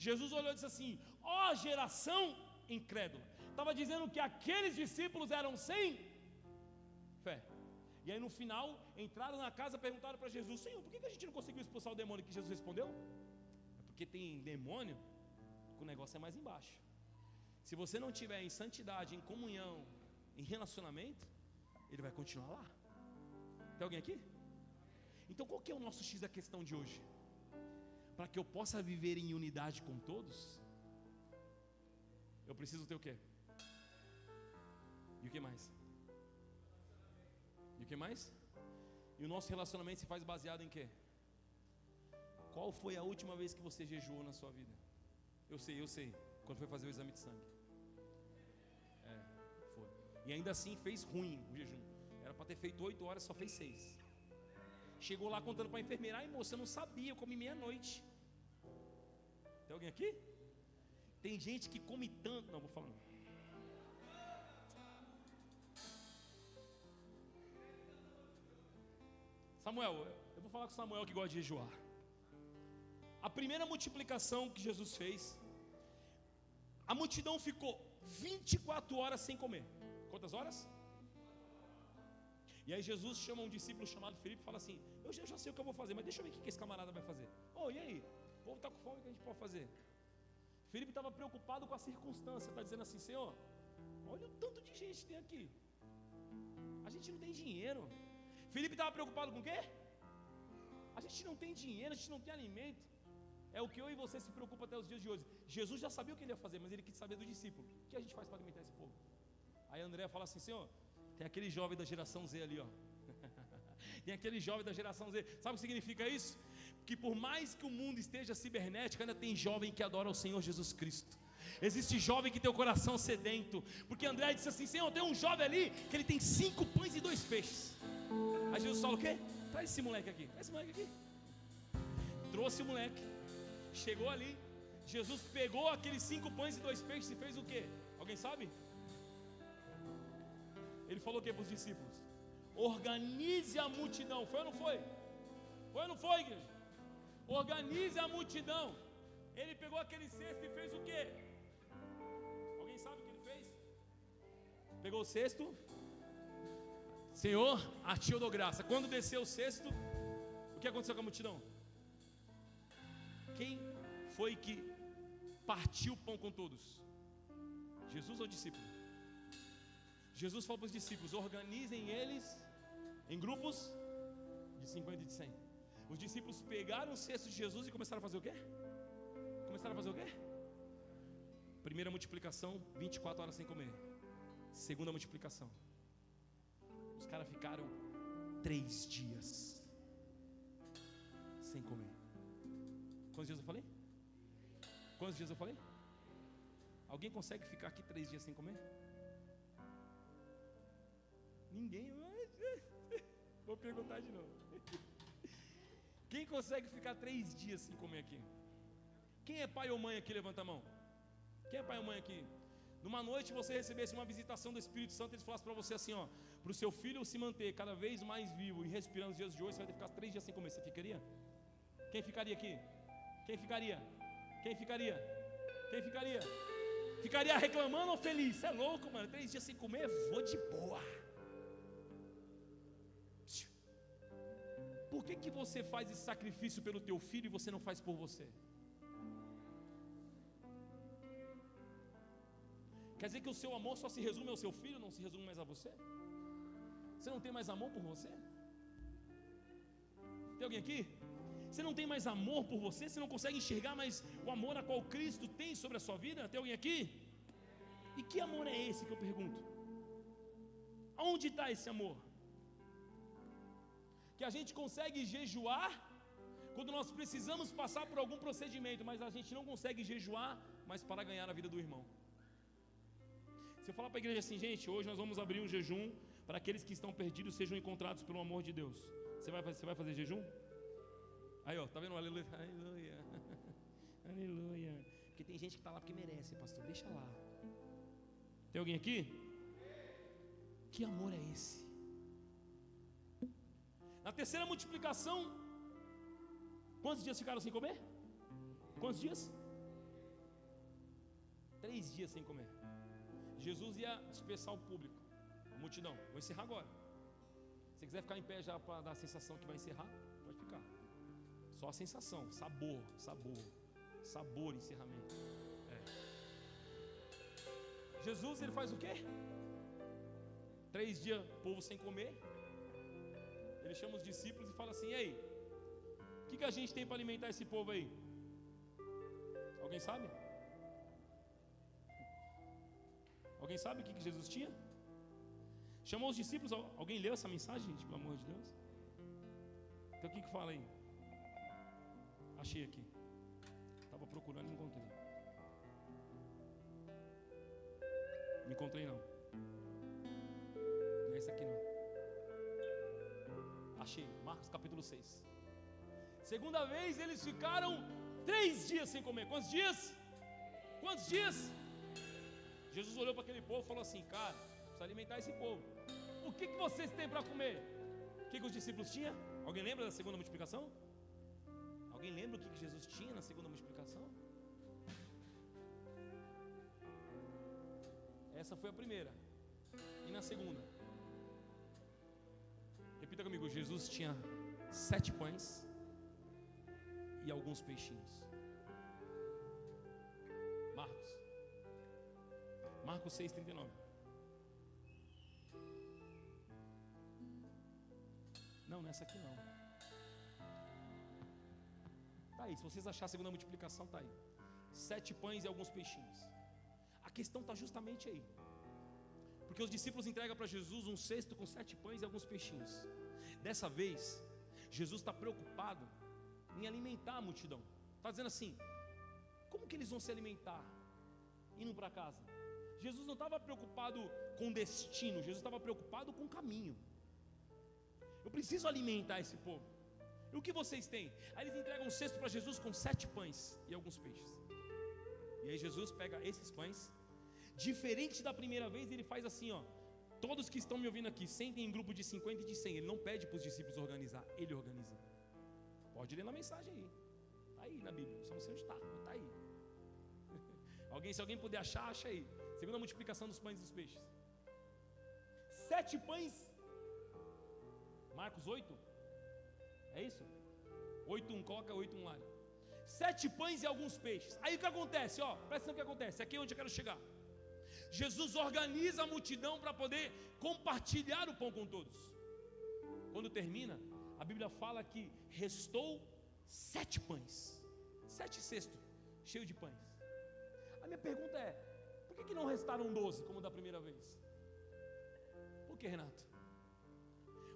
Jesus olhou e disse assim: ó geração incrédula. Estava dizendo que aqueles discípulos eram sem fé. E aí no final, entraram na casa e perguntaram para Jesus: Senhor, por que a gente não conseguiu expulsar o demônio? Que Jesus respondeu: é porque tem demônio que o negócio é mais embaixo. Se você não tiver em santidade, em comunhão, em relacionamento, ele vai continuar lá. Tem alguém aqui? Então qual que é o nosso X da questão de hoje? Para que eu possa viver em unidade com todos, eu preciso ter o quê? E o que mais? E o que mais? E o nosso relacionamento se faz baseado em quê? Qual foi a última vez que você jejuou na sua vida? Eu sei, quando foi fazer o exame de sangue. Foi. E ainda assim fez ruim o jejum. Era para ter feito 8 horas, só fez 6. Chegou lá contando para a enfermeira: ai moça, eu não sabia, eu comi meia-noite. Tem alguém aqui? Tem gente que come tanto. Não, vou falar não. Samuel, eu vou falar com Samuel que gosta de jejuar. A primeira multiplicação que Jesus fez, a multidão ficou 24 horas sem comer. Quantas horas? E aí Jesus chama um discípulo chamado Filipe e fala assim: eu já sei o que eu vou fazer, mas deixa eu ver o que esse camarada vai fazer. E aí? O povo está com fome, o que a gente pode fazer? Filipe estava preocupado com a circunstância. Está dizendo assim: Senhor, olha o tanto de gente que tem aqui. A gente não tem dinheiro. Filipe estava preocupado com o quê? A gente não tem dinheiro, a gente não tem alimento. É o que eu e você se preocupa até os dias de hoje. Jesus já sabia o que ele ia fazer, mas ele quis saber do discípulo: o que a gente faz para alimentar esse povo? Aí a Andréia fala assim: Senhor, tem aquele jovem da geração Z ali, ó. Tem aquele jovem da geração Z. Sabe o que significa isso? Que por mais que o mundo esteja cibernético, ainda tem jovem que adora o Senhor Jesus Cristo. Existe jovem que tem o coração sedento. Porque André disse assim: Senhor, tem um jovem ali que ele tem 5 pães e 2 peixes. Aí Jesus fala o quê? Traz esse moleque aqui. Traz esse moleque aqui. Trouxe o moleque. Chegou ali. Jesus pegou aqueles 5 pães e 2 peixes e fez o quê? Alguém sabe? Ele falou o quê para os discípulos? Organize a multidão. Foi ou não foi? Foi ou não foi, igreja? Organize a multidão. Ele pegou aquele cesto e fez o quê? Alguém sabe o que ele fez? Pegou o cesto. Senhor, a ti eu dou graça. Quando desceu o cesto, o que aconteceu com a multidão? Quem foi que partiu o pão com todos? Jesus ou discípulo? Jesus falou para os discípulos: organizem eles em grupos de 50 e de 100. Os discípulos pegaram o cesto de Jesus e começaram a fazer o quê? Começaram a fazer o quê? Primeira multiplicação, 24 horas sem comer. Segunda multiplicação, os caras ficaram 3 dias sem comer. Quantos dias eu falei? Quantos dias eu falei? Alguém consegue ficar aqui 3 dias sem comer? Ninguém. Vou perguntar de novo. Quem consegue ficar 3 dias sem comer aqui? Quem é pai ou mãe aqui? Levanta a mão. Quem é pai ou mãe aqui? Numa noite você recebesse uma visitação do Espírito Santo, eles falassem para você assim, ó: para o seu filho se manter cada vez mais vivo e respirando os dias de hoje, você vai ter que ficar 3 dias sem comer. Você ficaria? Quem ficaria aqui? Quem ficaria? Quem ficaria? Quem ficaria? Ficaria reclamando ou feliz? Você é louco, mano, 3 dias sem comer, vou de boa. Por que você faz esse sacrifício pelo teu filho e você não faz por você? Quer dizer que o seu amor só se resume ao seu filho, não se resume mais a você? Você não tem mais amor por você? Tem alguém aqui? Você não tem mais amor por você? Você não consegue enxergar mais o amor a qual Cristo tem sobre a sua vida? Tem alguém aqui? E que amor é esse que eu pergunto? Aonde está esse amor? Que a gente consegue jejuar quando nós precisamos passar por algum procedimento, mas a gente não consegue jejuar, mas para ganhar a vida do irmão. Se eu falar para a igreja assim: gente, hoje nós vamos abrir um jejum para aqueles que estão perdidos sejam encontrados pelo amor de Deus. Você vai fazer jejum? Aí, ó, tá vendo? Aleluia, aleluia, aleluia. Porque tem gente que está lá porque merece, pastor, deixa lá. Tem alguém aqui? Que amor é esse? Na terceira multiplicação, quantos dias ficaram sem comer? Quantos dias? 3 dias sem comer. Jesus ia dispersar o público, a multidão. Vou encerrar agora. Se você quiser ficar em pé já para dar a sensação que vai encerrar, pode ficar. Só a sensação, sabor, encerramento. Jesus, ele faz o quê? 3 dias, povo sem comer. Ele chama os discípulos e fala assim: ei, o que a gente tem para alimentar esse povo aí? Alguém sabe? Alguém sabe o que Jesus tinha? Chamou os discípulos. Alguém leu essa mensagem, gente, pelo amor de Deus? Então o que fala aí? Achei aqui. Estava procurando e não encontrei. Não encontrei não. Não é esse aqui não. Achei, Marcos capítulo 6. Segunda vez eles ficaram 3 dias sem comer. Quantos dias? Quantos dias? Jesus olhou para aquele povo e falou assim: cara, precisa alimentar esse povo. O que vocês têm para comer? O que os discípulos tinham? Alguém lembra da segunda multiplicação? Alguém lembra o que Jesus tinha na segunda multiplicação? Essa foi a primeira. E na segunda? Repita comigo: Jesus tinha 7 pães e alguns peixinhos. Marcos 6,39. Não, nessa aqui não. Tá aí, se vocês acharem a segunda multiplicação, tá aí. 7 pães e alguns peixinhos. A questão está justamente aí. Porque os discípulos entregam para Jesus um cesto com 7 pães e alguns peixinhos. Dessa vez, Jesus está preocupado em alimentar a multidão. Está dizendo assim: como que eles vão se alimentar indo para casa? Jesus não estava preocupado com destino, Jesus estava preocupado com o caminho. Eu preciso alimentar esse povo. E o que vocês têm? Aí eles entregam um cesto para Jesus com 7 pães e alguns peixes. E aí Jesus pega esses pães. Diferente da primeira vez, ele faz assim, ó: todos que estão me ouvindo aqui, sentem em grupo de 50 e de 100. Ele não pede para os discípulos organizar, ele organiza. Pode ler na mensagem aí. Está aí na Bíblia, só não sei onde está, mas está aí. Se alguém puder achar, acha aí. Segunda multiplicação dos pães e dos peixes. 7 pães. Marcos 8. É isso? 8:1, coloca 8:1 lá. 7 pães e alguns peixes. Aí o que acontece? Ó, presta atenção o que acontece. Aqui é onde eu quero chegar. Jesus organiza a multidão para poder compartilhar o pão com todos. Quando termina, a Bíblia fala que restou 7 pães, 7 cestos cheios de pães. A minha pergunta é: por que não restaram 12 como da primeira vez? Por que, Renato?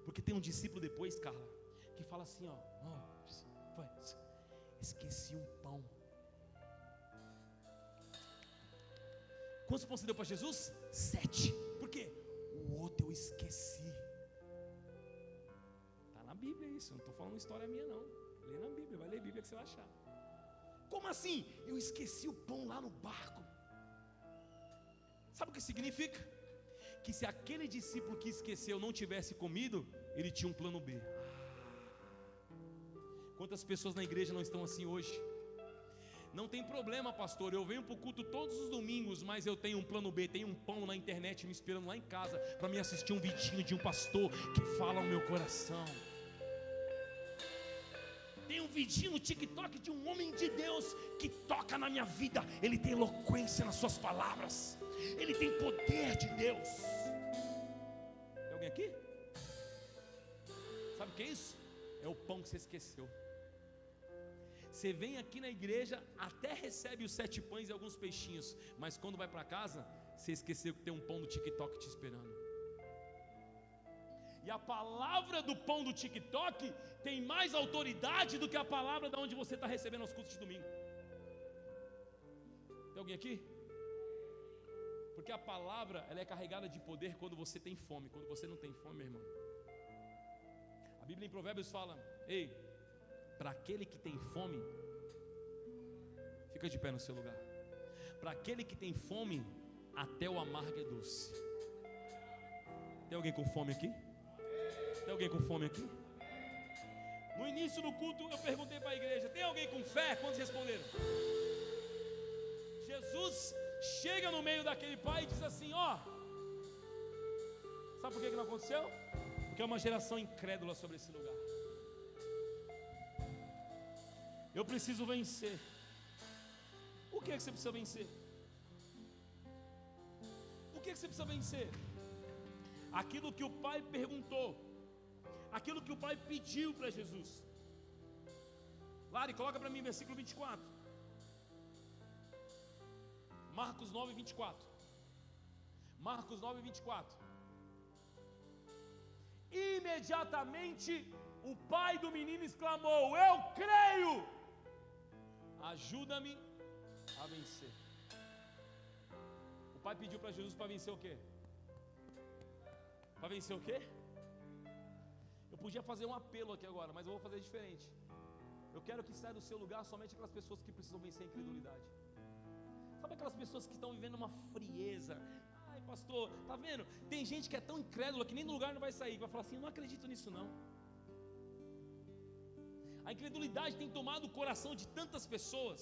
Porque tem um discípulo depois, Carla, que fala assim, ó: esqueci um pão. Quantos pães você deu para Jesus? 7. Por quê? O outro eu esqueci. Está na Bíblia isso, não estou falando história minha não. Lê na Bíblia, vai ler a Bíblia que você vai achar. Como assim? Eu esqueci o pão lá no barco. Sabe o que significa? Que se aquele discípulo que esqueceu não tivesse comido, ele tinha um plano B. Quantas pessoas na igreja não estão assim hoje? Não tem problema, pastor, eu venho para o culto todos os domingos, mas eu tenho um plano B, tenho um pão na internet me esperando lá em casa para me assistir um vidinho de um pastor que fala ao meu coração. Tem um vidinho no TikTok de um homem de Deus que toca na minha vida. Ele tem eloquência nas suas palavras, ele tem poder de Deus. Tem alguém aqui? Sabe o que é isso? É o pão que você esqueceu. Você vem aqui na igreja, até recebe os 7 pães e alguns peixinhos, mas quando vai para casa, você esqueceu que tem um pão do TikTok te esperando. E a palavra do pão do TikTok tem mais autoridade do que a palavra de onde você está recebendo os cultos de domingo. Tem alguém aqui? Porque a palavra, ela é carregada de poder quando você tem fome. Quando você não tem fome, meu irmão, a Bíblia em Provérbios fala: ei, para aquele que tem fome, fica de pé no seu lugar. Para aquele que tem fome, até o amargo é doce. Tem alguém com fome aqui? Tem alguém com fome aqui? No início do culto eu perguntei para a igreja: tem alguém com fé? Quantos responderam? Jesus chega no meio daquele pai e diz assim: ó, sabe por que não aconteceu? Porque é uma geração incrédula sobre esse lugar. Eu preciso vencer. O que é que você precisa vencer? O que é que você precisa vencer? Aquilo que o pai perguntou, aquilo que o pai pediu para Jesus. Lari, coloca para mim versículo 24. Marcos 9, 24. Marcos 9, 24. Imediatamente o pai do menino exclamou: eu creio, ajuda-me a vencer. O pai pediu para Jesus para vencer o quê? Para vencer o quê? Eu podia fazer um apelo aqui agora, mas eu vou fazer diferente. Eu quero que saia do seu lugar somente aquelas pessoas que precisam vencer a incredulidade. Sabe aquelas pessoas que estão vivendo uma frieza? Ai, pastor, tá vendo? Tem gente que é tão incrédula que nem no lugar não vai sair, que vai falar assim: eu não acredito nisso não. A incredulidade tem tomado o coração de tantas pessoas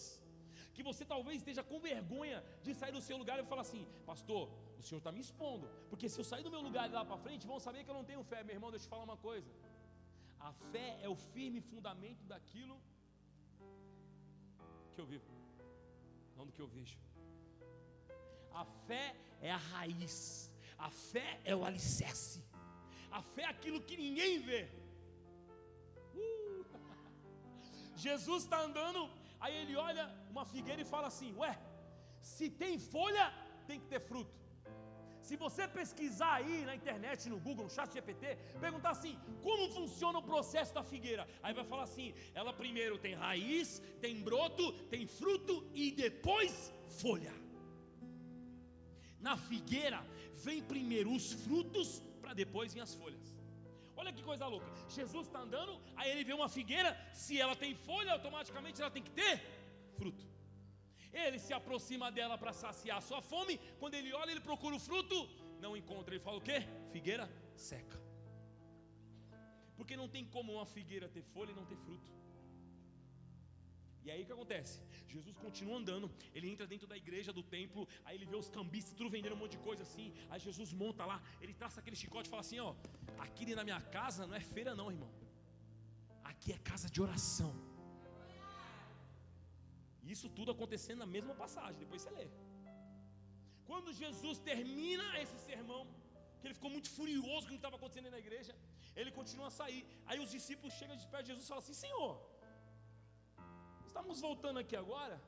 que você talvez esteja com vergonha de sair do seu lugar e falar assim: pastor, o senhor está me expondo, porque se eu sair do meu lugar e lá para frente, vão saber que eu não tenho fé. Meu irmão, deixa eu te falar uma coisa: a fé é o firme fundamento daquilo que eu vivo, não do que eu vejo. A fé é a raiz, a fé é o alicerce, a fé é aquilo que ninguém vê. Jesus está andando, aí ele olha uma figueira e fala assim: ué, se tem folha, tem que ter fruto. Se você pesquisar aí na internet, no Google, no ChatGPT, perguntar assim, como funciona o processo da figueira? Aí vai falar assim, ela primeiro tem raiz, tem broto, tem fruto e depois folha. Na figueira, vem primeiro os frutos, para depois vir as folhas. Olha que coisa louca, Jesus está andando, aí ele vê uma figueira, se ela tem folha, automaticamente ela tem que ter fruto. Ele se aproxima dela para saciar a sua fome. Quando ele olha, ele procura o fruto, não encontra. Ele fala o quê? Figueira seca. Porque não tem como uma figueira ter folha e não ter fruto. E aí o que acontece? Jesus continua andando, ele entra dentro da igreja, do templo. Aí ele vê os cambistas tudo vendendo um monte de coisa assim. Aí Jesus monta lá, ele traça aquele chicote e fala assim, ó, aqui na minha casa não é feira não, irmão. Aqui é casa de oração. Isso tudo acontecendo na mesma passagem, depois você lê. Quando Jesus termina esse sermão, que ele ficou muito furioso com o que estava acontecendo na igreja, ele continua a sair. Aí os discípulos chegam de perto de Jesus e falam assim, Senhor, estamos voltando aqui agora,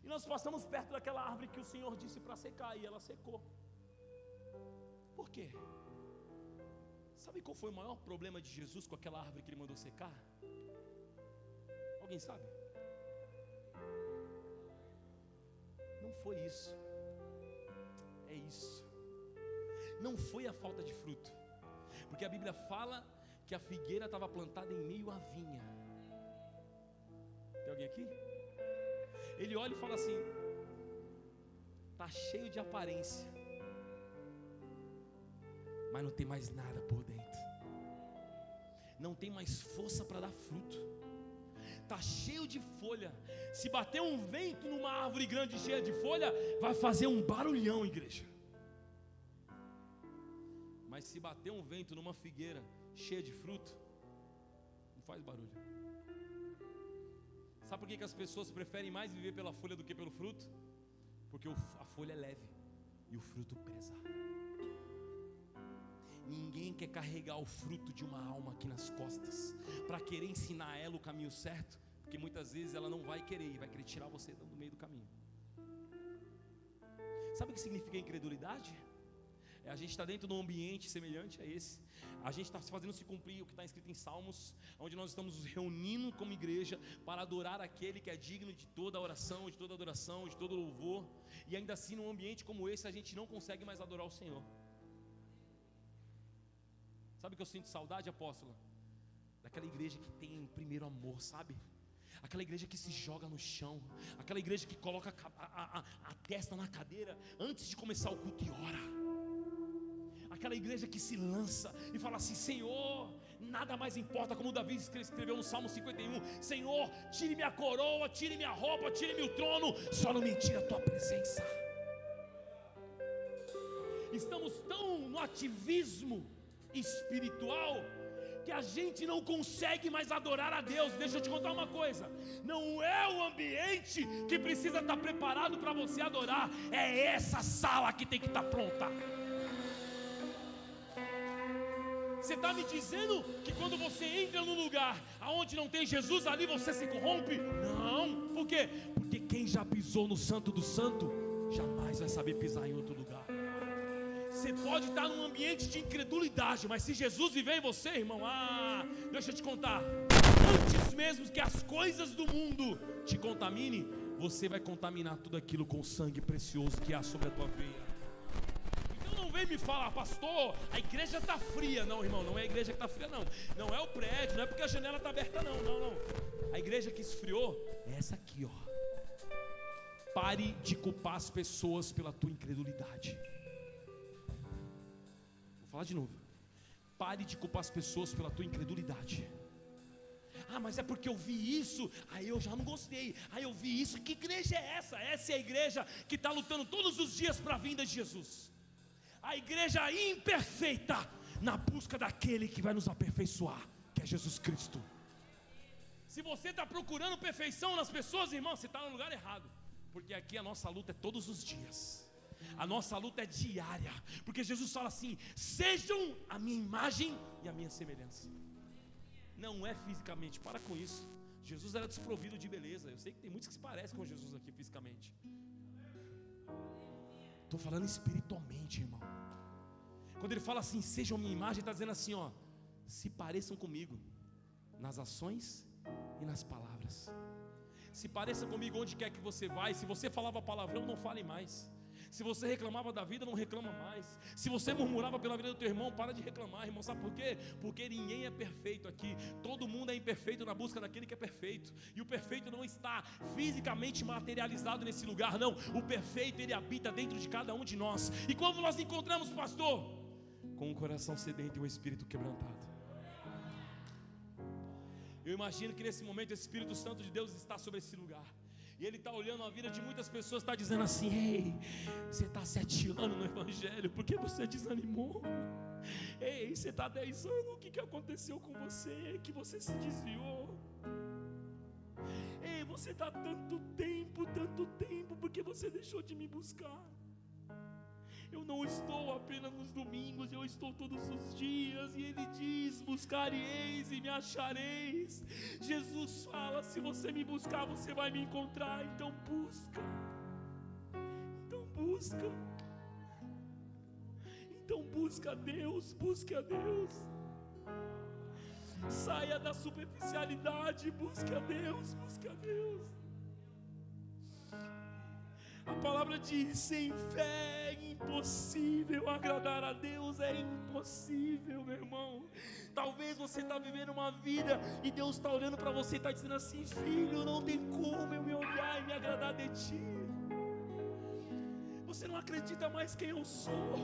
e nós passamos perto daquela árvore que o Senhor disse para secar, e ela secou. Por quê? Sabe qual foi o maior problema de Jesus com aquela árvore que ele mandou secar? Alguém sabe? Não foi isso. É isso. Não foi a falta de fruto. Porque a Bíblia fala que a figueira estava plantada em meio à vinha. Tem alguém aqui? Ele olha e fala assim, está cheio de aparência, mas não tem mais nada por dentro. Não tem mais força para dar fruto. Está cheio de folha. Se bater um vento numa árvore grande cheia de folha, vai fazer um barulhão, igreja. Mas se bater um vento numa figueira cheia de fruto, não faz barulho. Sabe por que as pessoas preferem mais viver pela folha do que pelo fruto? Porque a folha é leve e o fruto pesa. Ninguém quer carregar o fruto de uma alma aqui nas costas, para querer ensinar ela o caminho certo, porque muitas vezes ela não vai querer, e vai querer tirar você do meio do caminho. Sabe o que significa incredulidade? A gente está dentro de um ambiente semelhante a esse. A gente está fazendo se cumprir o que está escrito em Salmos, onde nós estamos nos reunindo como igreja para adorar aquele que é digno de toda a oração, de toda a adoração, de todo o louvor. E ainda assim, num ambiente como esse, a gente não consegue mais adorar o Senhor. Sabe o que eu sinto saudade, apóstola? Daquela igreja que tem primeiro amor, sabe? Aquela igreja que se joga no chão, aquela igreja que coloca a testa na cadeira antes de começar o culto e ora. Aquela igreja que se lança e fala assim, Senhor, nada mais importa, como Davi escreveu no Salmo 51, Senhor, tire minha coroa, tire minha roupa, tire-me o trono, só não me tire a tua presença. Estamos tão no ativismo espiritual que a gente não consegue mais adorar a Deus. Deixa eu te contar uma coisa, não é o ambiente que precisa estar preparado para você adorar, é essa sala que tem que estar pronta. Você está me dizendo que quando você entra num lugar onde não tem Jesus, ali você se corrompe? Não, por quê? Porque quem já pisou no Santo do Santo jamais vai saber pisar em outro lugar. Você pode estar num ambiente de incredulidade, mas se Jesus viver em você, irmão, deixa eu te contar, antes mesmo que as coisas do mundo te contaminem, você vai contaminar tudo aquilo com o sangue precioso que há sobre a tua veia. Então não vem me falar, pastor, a igreja está fria. Não, irmão, não é a igreja que está fria, não. Não é o prédio, não é porque a janela está aberta, não. A igreja que esfriou é essa aqui, ó. Pare de culpar as pessoas pela tua incredulidade. Vou falar de novo. Pare de culpar as pessoas pela tua incredulidade. Mas é porque eu vi isso, aí eu já não gostei. Aí eu vi isso, que igreja é essa? Essa é a igreja que está lutando todos os dias para a vinda de Jesus. A igreja imperfeita, na busca daquele que vai nos aperfeiçoar, que é Jesus Cristo. Se você está procurando perfeição nas pessoas, irmão, você está no lugar errado. Porque aqui a nossa luta é todos os dias. A nossa luta é diária. Porque Jesus fala assim: sejam a minha imagem e a minha semelhança. Não é fisicamente, para com isso. Jesus era desprovido de beleza. Eu sei que tem muitos que se parecem com Jesus aqui fisicamente. Estou falando espiritualmente, irmão. Quando ele fala assim, sejam minha imagem, ele está dizendo assim, ó, se pareçam comigo nas ações e nas palavras. Se pareça comigo onde quer que você vai. Se você falava palavrão, não fale mais. Se você reclamava da vida, não reclama mais. Se você murmurava pela vida do teu irmão, para de reclamar, irmão. Sabe por quê? Porque ninguém é perfeito aqui. Todo mundo é imperfeito na busca daquele que é perfeito. E o perfeito não está fisicamente materializado nesse lugar, não. O perfeito, ele habita dentro de cada um de nós. E como nós encontramos, pastor? Com um coração sedento e um espírito quebrantado. Eu imagino que nesse momento o Espírito Santo de Deus está sobre esse lugar. E Ele está olhando a vida de muitas pessoas, está dizendo assim: ei, você está 7 anos no Evangelho, por que você desanimou? Ei, você está 10 anos, o que aconteceu com você? Que você se desviou? Ei, você está tanto tempo, porque você deixou de me buscar? Eu não estou apenas nos domingos, eu estou todos os dias. E Ele diz: buscar-eis e me achareis. Jesus fala: se você me buscar, você vai me encontrar. Então busca. Então busca a Deus, busque a Deus. Saia da superficialidade, busque a Deus, busque a Deus. A palavra diz: sem fé é impossível agradar a Deus, é impossível, meu irmão. Talvez você está vivendo uma vida e Deus está olhando para você e está dizendo assim: filho, não tem como eu me olhar e me agradar de ti. Você não acredita mais quem eu sou.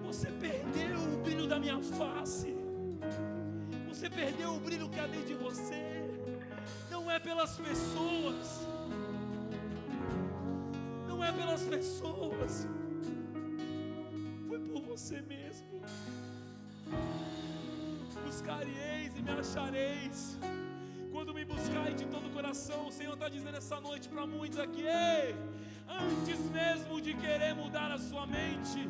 Você perdeu o brilho da minha face. Você perdeu o brilho que há dentro de você. Não é pelas pessoas. Não é pelas pessoas, foi por você mesmo. Buscar-eis e me achareis, quando me buscarem de todo o coração. O Senhor está dizendo essa noite para muitos aqui: ei, antes mesmo de querer mudar a sua mente,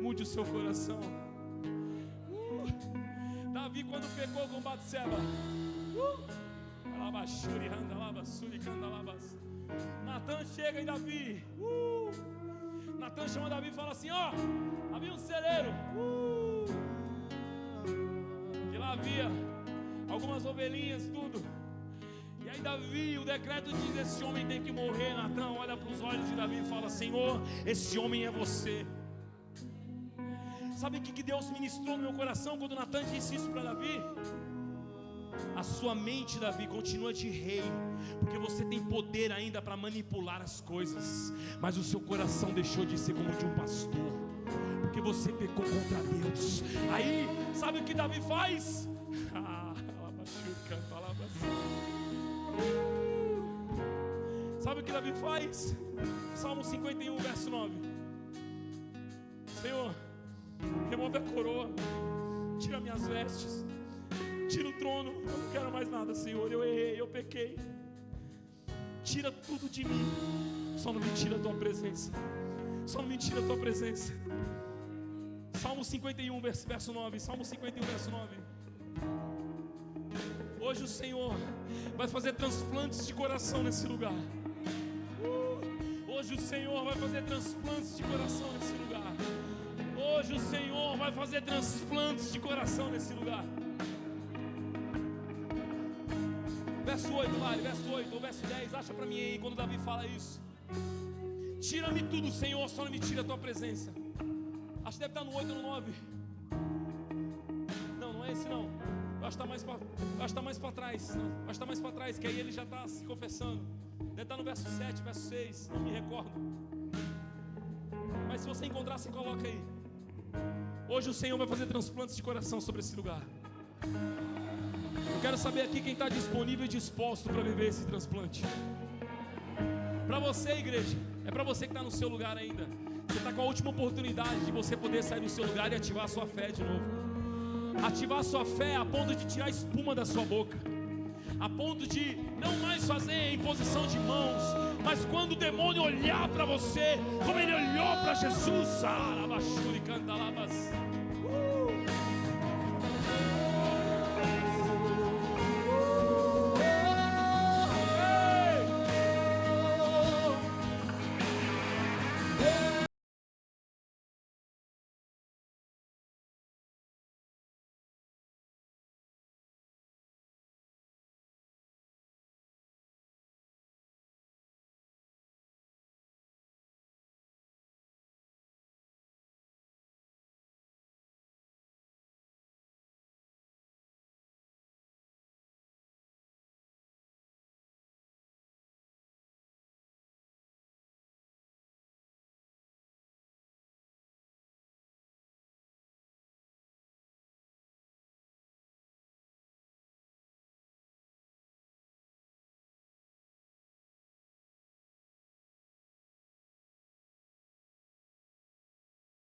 mude o seu coração. Davi, quando pecou com Batseba, Natan chega em Davi. Natan chama Davi e fala assim: ó, havia um celeiro, que lá havia algumas ovelhinhas, tudo. E aí Davi, o decreto diz: esse homem tem que morrer. Natan olha para os olhos de Davi e fala: Senhor, esse homem é você. Sabe o que Deus ministrou no meu coração quando Natan disse isso para Davi? A sua mente, Davi, continua de rei, porque você tem poder ainda para manipular as coisas, mas o seu coração deixou de ser como de um pastor, porque você pecou contra Deus. Aí, sabe o que Davi faz? Sabe o que Davi faz? Salmo 51, verso 9. Senhor, remove a coroa, tira minhas vestes, tira o trono, eu não quero mais nada, Senhor. Eu errei, eu pequei. Tira tudo de mim, só não me tira a tua presença. Só não me tira a tua presença. Salmo 51, verso 9. Salmo 51, verso 9. Hoje o Senhor vai fazer transplantes de coração nesse lugar. Hoje o Senhor vai fazer transplantes de coração nesse lugar. Hoje o Senhor vai fazer transplantes de coração nesse lugar. Verso 8, vale, verso 8 ou verso 10, acha para mim aí quando Davi fala isso. Tira-me tudo, Senhor, só não me tira a tua presença. Acho que deve estar no 8 ou no 9. Não é esse não. Eu acho que está mais para trás. Não, acho que está mais para trás, que aí ele já está se confessando. Deve estar no verso 7, verso 6, não me recordo. Mas se você encontrar, você coloca aí. Hoje o Senhor vai fazer transplantes de coração sobre esse lugar. Eu quero saber aqui quem está disponível e disposto para viver esse transplante. Para você, igreja, é para você que está no seu lugar ainda. Você está com a última oportunidade de você poder sair do seu lugar e ativar a sua fé de novo. Ativar a sua fé a ponto de tirar a espuma da sua boca, a ponto de não mais fazer imposição de mãos, mas quando o demônio olhar para você, como ele olhou para Jesus, Arabashuri Cantalabas.